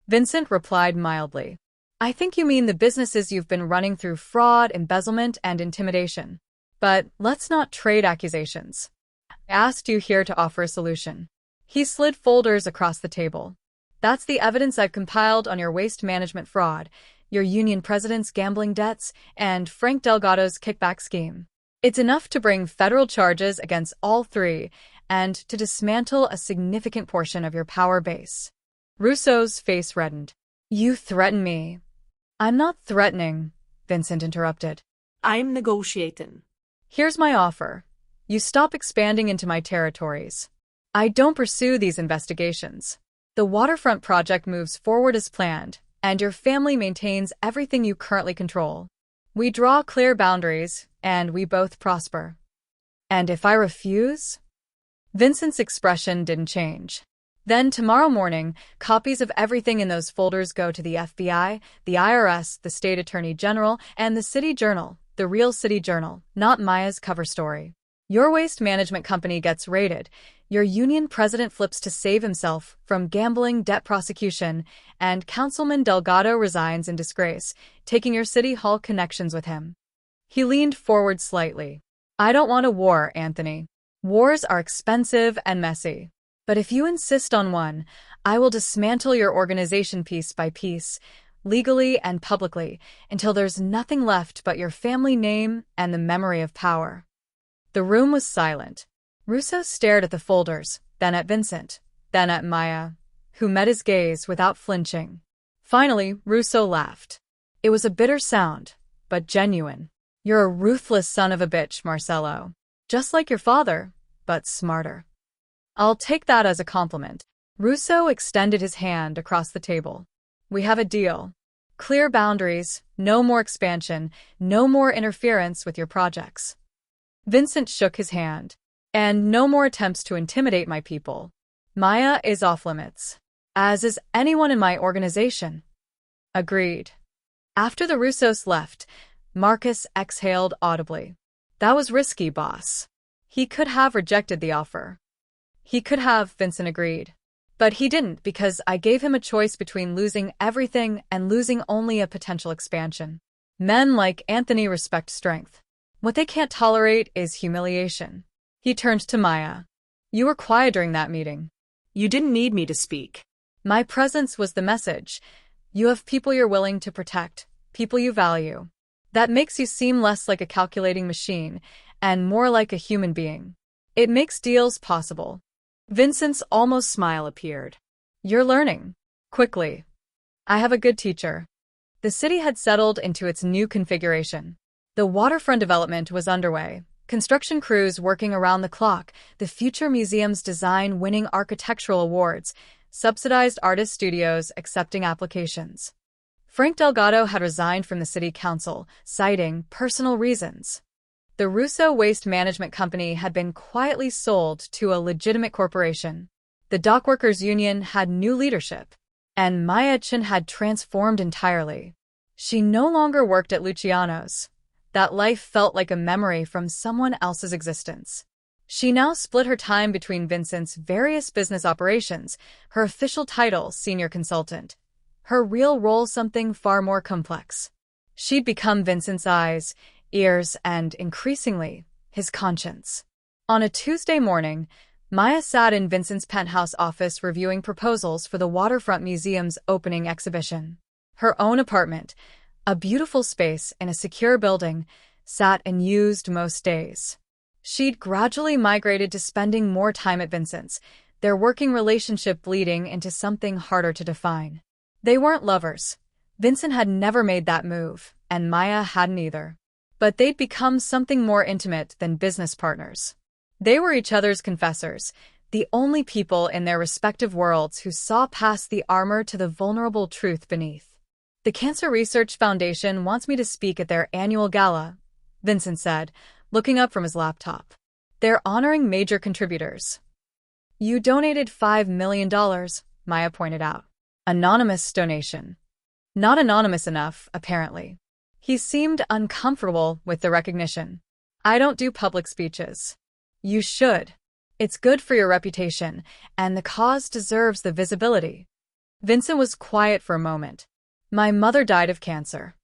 Vincent replied mildly. "I think you mean the businesses you've been running through fraud, embezzlement, and intimidation. But let's not trade accusations. I asked you here to offer a solution." He slid folders across the table. "That's the evidence I've compiled on your waste management fraud, your union president's gambling debts, and Frank Delgado's kickback scheme. It's enough to bring federal charges against all 3 and to dismantle a significant portion of your power base." Russo's face reddened. "You threaten me." "I'm not threatening," Vincent interrupted. I'm negotiating. "Here's my offer. You stop expanding into my territories. I don't pursue these investigations. The waterfront project moves forward as planned, and your family maintains everything you currently control. We draw clear boundaries, and we both prosper." "And if I refuse?" Vincent's expression didn't change. "Then tomorrow morning, copies of everything in those folders go to the FBI, the IRS, the State Attorney General, and the City Journal, the real City Journal, not Maya's cover story. Your waste management company gets raided, your union president flips to save himself from gambling debt prosecution, and Councilman Delgado resigns in disgrace, taking your city hall connections with him." He leaned forward slightly. "I don't want a war, Anthony. Wars are expensive and messy. But if you insist on one, I will dismantle your organization piece by piece, legally and publicly, until there's nothing left but your family name and the memory of power." The room was silent. Russo stared at the folders, then at Vincent, then at Maya, who met his gaze without flinching. Finally, Russo laughed. It was a bitter sound, but genuine. "You're a ruthless son of a bitch, Marcello. Just like your father, but smarter." "I'll take that as a compliment." Russo extended his hand across the table. "We have a deal. Clear boundaries, no more expansion, no more interference with your projects." Vincent shook his hand. "And no more attempts to intimidate my people. Maya is off limits. As is anyone in my organization." "Agreed." After the Russos left, Marcus exhaled audibly. "That was risky, boss." He could have rejected the offer. "He could have," Vincent agreed. "But he didn't because I gave him a choice between losing everything and losing only a potential expansion. Men like Anthony respect strength. What they can't tolerate is humiliation." He turned to Maya. "You were quiet during that meeting." You didn't need me to speak. "My presence was the message. You have people you're willing to protect, people you value. That makes you seem less like a calculating machine and more like a human being. It makes deals possible." Vincent's almost smile appeared. "You're learning. Quickly. I have a good teacher." The city had settled into its new configuration. The waterfront development was underway, construction crews working around the clock, the future museum's design winning architectural awards, subsidized artist studios accepting applications. Frank Delgado had resigned from the city council, citing personal reasons. The Russo waste management company had been quietly sold to a legitimate corporation. The dockworkers' union had new leadership, and Chen had transformed entirely. She no longer worked at Luciano's. That life felt like a memory from someone else's existence. She now split her time between Vincent's various business operations, her official title senior consultant, her real role something far more complex. She'd become Vincent's eyes, ears, and, increasingly, his conscience. On a Tuesday morning, Maya sat in Vincent's penthouse office reviewing proposals for the Waterfront Museum's opening exhibition. Her own apartment, a beautiful space in a secure building, sat unused most days. She'd gradually migrated to spending more time at Vincent's, their working relationship bleeding into something harder to define. They weren't lovers. Vincent had never made that move, and Maya hadn't either. But they'd become something more intimate than business partners. They were each other's confessors, the only people in their respective worlds who saw past the armor to the vulnerable truth beneath. "The Cancer Research Foundation wants me to speak at their annual gala," Vincent said, looking up from his laptop. "They're honoring major contributors." "You donated $5 million, Maya pointed out. Anonymous donation. Not anonymous enough, apparently. He seemed uncomfortable with the recognition. "I don't do public speeches." "You should. It's good for your reputation, and the cause deserves the visibility." Vincent was quiet for a moment. "My mother died of cancer."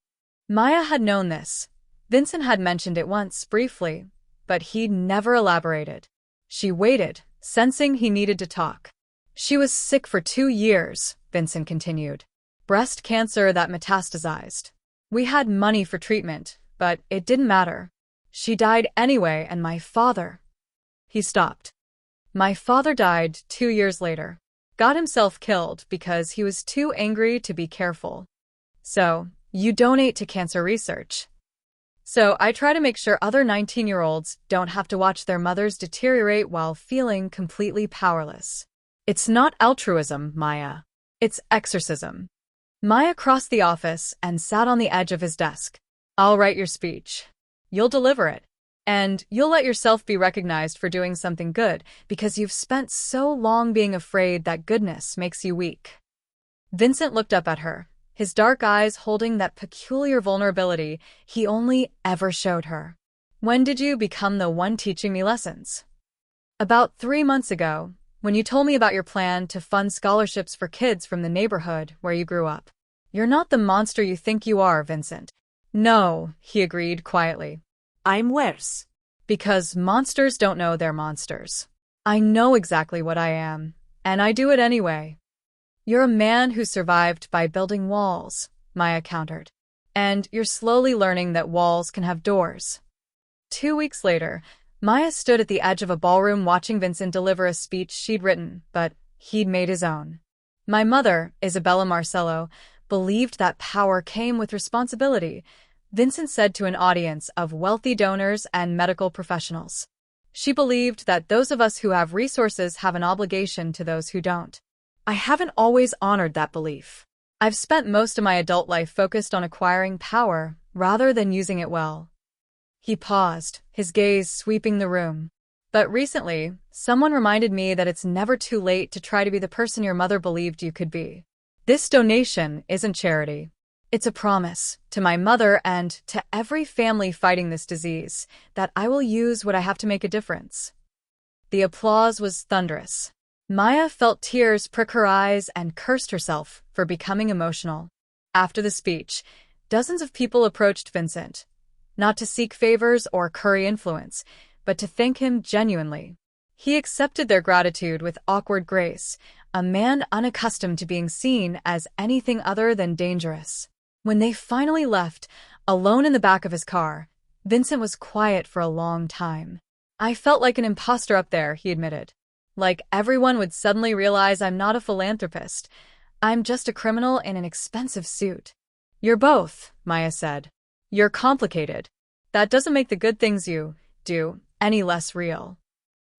Maya had known this. Vincent had mentioned it once, briefly, but he'd never elaborated. She waited, sensing he needed to talk. "She was sick for 2 years, Vincent continued. "Breast cancer that metastasized. We had money for treatment, but it didn't matter. She died anyway, and my father—" He stopped. "My father died 2 years later. Got himself killed because he was too angry to be careful." "So, you donate to cancer research." "So I try to make sure other 19-year-olds don't have to watch their mothers deteriorate while feeling completely powerless." "It's not altruism, Maya. It's exorcism." Maya crossed the office and sat on the edge of his desk. "I'll write your speech. You'll deliver it. And you'll let yourself be recognized for doing something good because you've spent so long being afraid that goodness makes you weak." Vincent looked up at her, his dark eyes holding that peculiar vulnerability he only ever showed her. "When did you become the one teaching me lessons?" "About 3 months ago, when you told me about your plan to fund scholarships for kids from the neighborhood where you grew up." "You're not the monster you think you are, Vincent." "No," he agreed quietly. I'm worse. "Because monsters don't know they're monsters. I know exactly what I am, and I do it anyway." "You're a man who survived by building walls," Maya countered. "And you're slowly learning that walls can have doors." 2 weeks later, Maya stood at the edge of a ballroom watching Vincent deliver a speech she'd written, but he'd made his own. "My mother, Isabella Marcello, believed that power came with responsibility," Vincent said to an audience of wealthy donors and medical professionals. "She believed that those of us who have resources have an obligation to those who don't. I haven't always honored that belief. I've spent most of my adult life focused on acquiring power rather than using it well." He paused, his gaze sweeping the room. "But recently, someone reminded me that it's never too late to try to be the person your mother believed you could be. This donation isn't charity. It's a promise, to my mother and to every family fighting this disease, that I will use what I have to make a difference." The applause was thunderous. Maya felt tears prick her eyes and cursed herself for becoming emotional. After the speech, dozens of people approached Vincent, not to seek favors or curry influence, but to thank him genuinely. He accepted their gratitude with awkward grace, a man unaccustomed to being seen as anything other than dangerous. When they finally left, alone in the back of his car, Vincent was quiet for a long time. "I felt like an imposter up there," he admitted. "Like everyone would suddenly realize I'm not a philanthropist. I'm just a criminal in an expensive suit." "You're both," Maya said. "You're complicated. That doesn't make the good things you do any less real."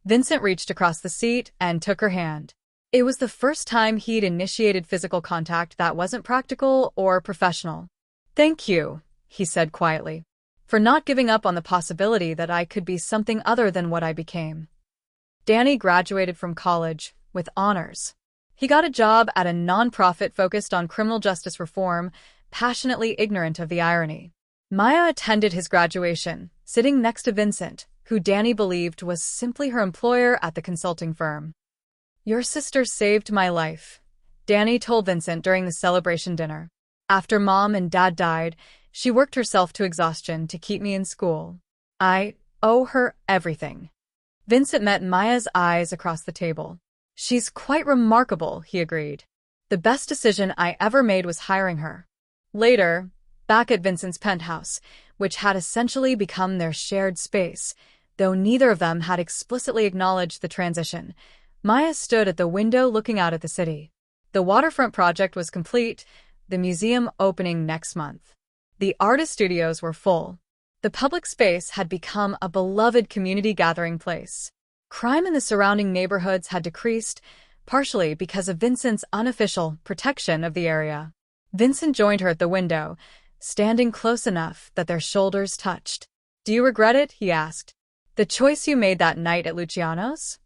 Vincent reached across the seat and took her hand. It was the first time he'd initiated physical contact that wasn't practical or professional. "Thank you," he said quietly, "for not giving up on the possibility that I could be something other than what I became." Danny graduated from college with honors. He got a job at a nonprofit focused on criminal justice reform, passionately ignorant of the irony. Maya attended his graduation, sitting next to Vincent, who Danny believed was simply her employer at the consulting firm. "Your sister saved my life," Danny told Vincent during the celebration dinner. "After Mom and Dad died, she worked herself to exhaustion to keep me in school. I owe her everything." Vincent met Maya's eyes across the table. "She's quite remarkable," he agreed. "The best decision I ever made was hiring her." Later, back at Vincent's penthouse, which had essentially become their shared space, though neither of them had explicitly acknowledged the transition, Maya stood at the window looking out at the city. The waterfront project was complete, the museum opening next month. The artist studios were full. The public space had become a beloved community gathering place. Crime in the surrounding neighborhoods had decreased, partially because of Vincent's unofficial protection of the area. Vincent joined her at the window, standing close enough that their shoulders touched. "Do you regret it?" he asked. "The choice you made that night at Luciano's?"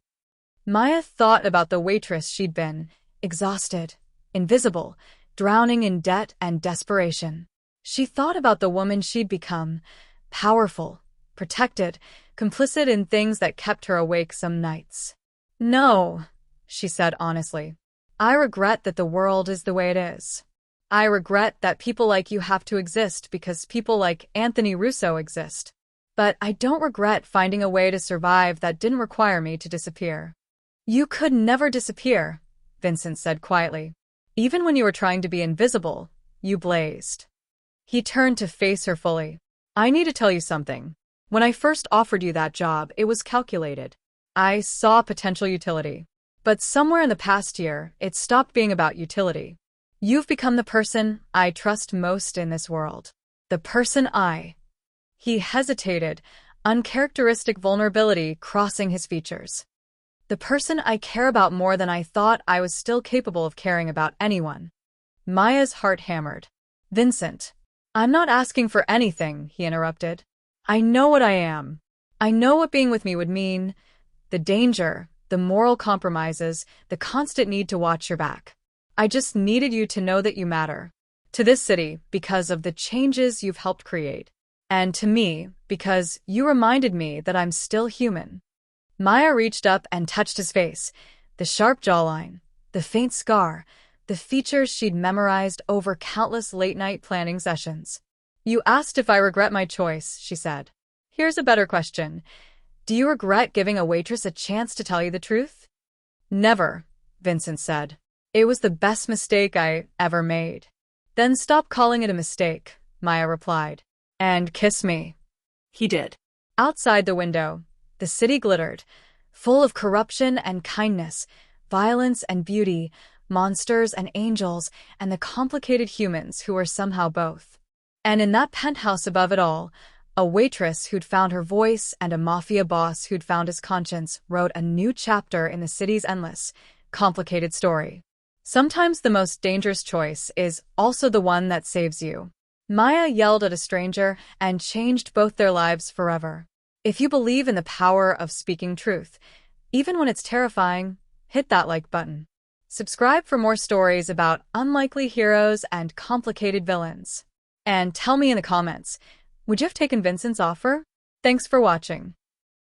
Maya thought about the waitress she'd been, exhausted, invisible, drowning in debt and desperation. She thought about the woman she'd become, powerful, protected, complicit in things that kept her awake some nights. "No," she said honestly. "I regret that the world is the way it is. I regret that people like you have to exist because people like Anthony Russo exist. But I don't regret finding a way to survive that didn't require me to disappear." "You could never disappear," Vincent said quietly. "Even when you were trying to be invisible, you blazed." He turned to face her fully. "I need to tell you something. When I first offered you that job, it was calculated. I saw potential utility. But somewhere in the past year, it stopped being about utility. You've become the person I trust most in this world. The person I—" He hesitated, uncharacteristic vulnerability crossing his features. "The person I care about more than I thought I was still capable of caring about anyone." Maya's heart hammered. "Vincent, I'm not asking for anything," he interrupted. "I know what I am. I know what being with me would mean. The danger, the moral compromises, the constant need to watch your back. I just needed you to know that you matter. To this city, because of the changes you've helped create. And to me, because you reminded me that I'm still human." Maya reached up and touched his face, the sharp jawline, the faint scar, the features she'd memorized over countless late-night planning sessions. "You asked if I regret my choice," she said. "Here's a better question. Do you regret giving a waitress a chance to tell you the truth?" "Never," Vincent said. "It was the best mistake I ever made." "Then stop calling it a mistake," Maya replied. "And kiss me." He did. Outside the window, the city glittered, full of corruption and kindness, violence and beauty, monsters and angels, and the complicated humans who were somehow both. And in that penthouse above it all, a waitress who'd found her voice and a mafia boss who'd found his conscience wrote a new chapter in the city's endless, complicated story. Sometimes the most dangerous choice is also the one that saves you. Maya yelled at a stranger and changed both their lives forever. If you believe in the power of speaking truth, even when it's terrifying, hit that like button. Subscribe for more stories about unlikely heroes and complicated villains. And tell me in the comments, would you have taken Vincent's offer? Thanks for watching.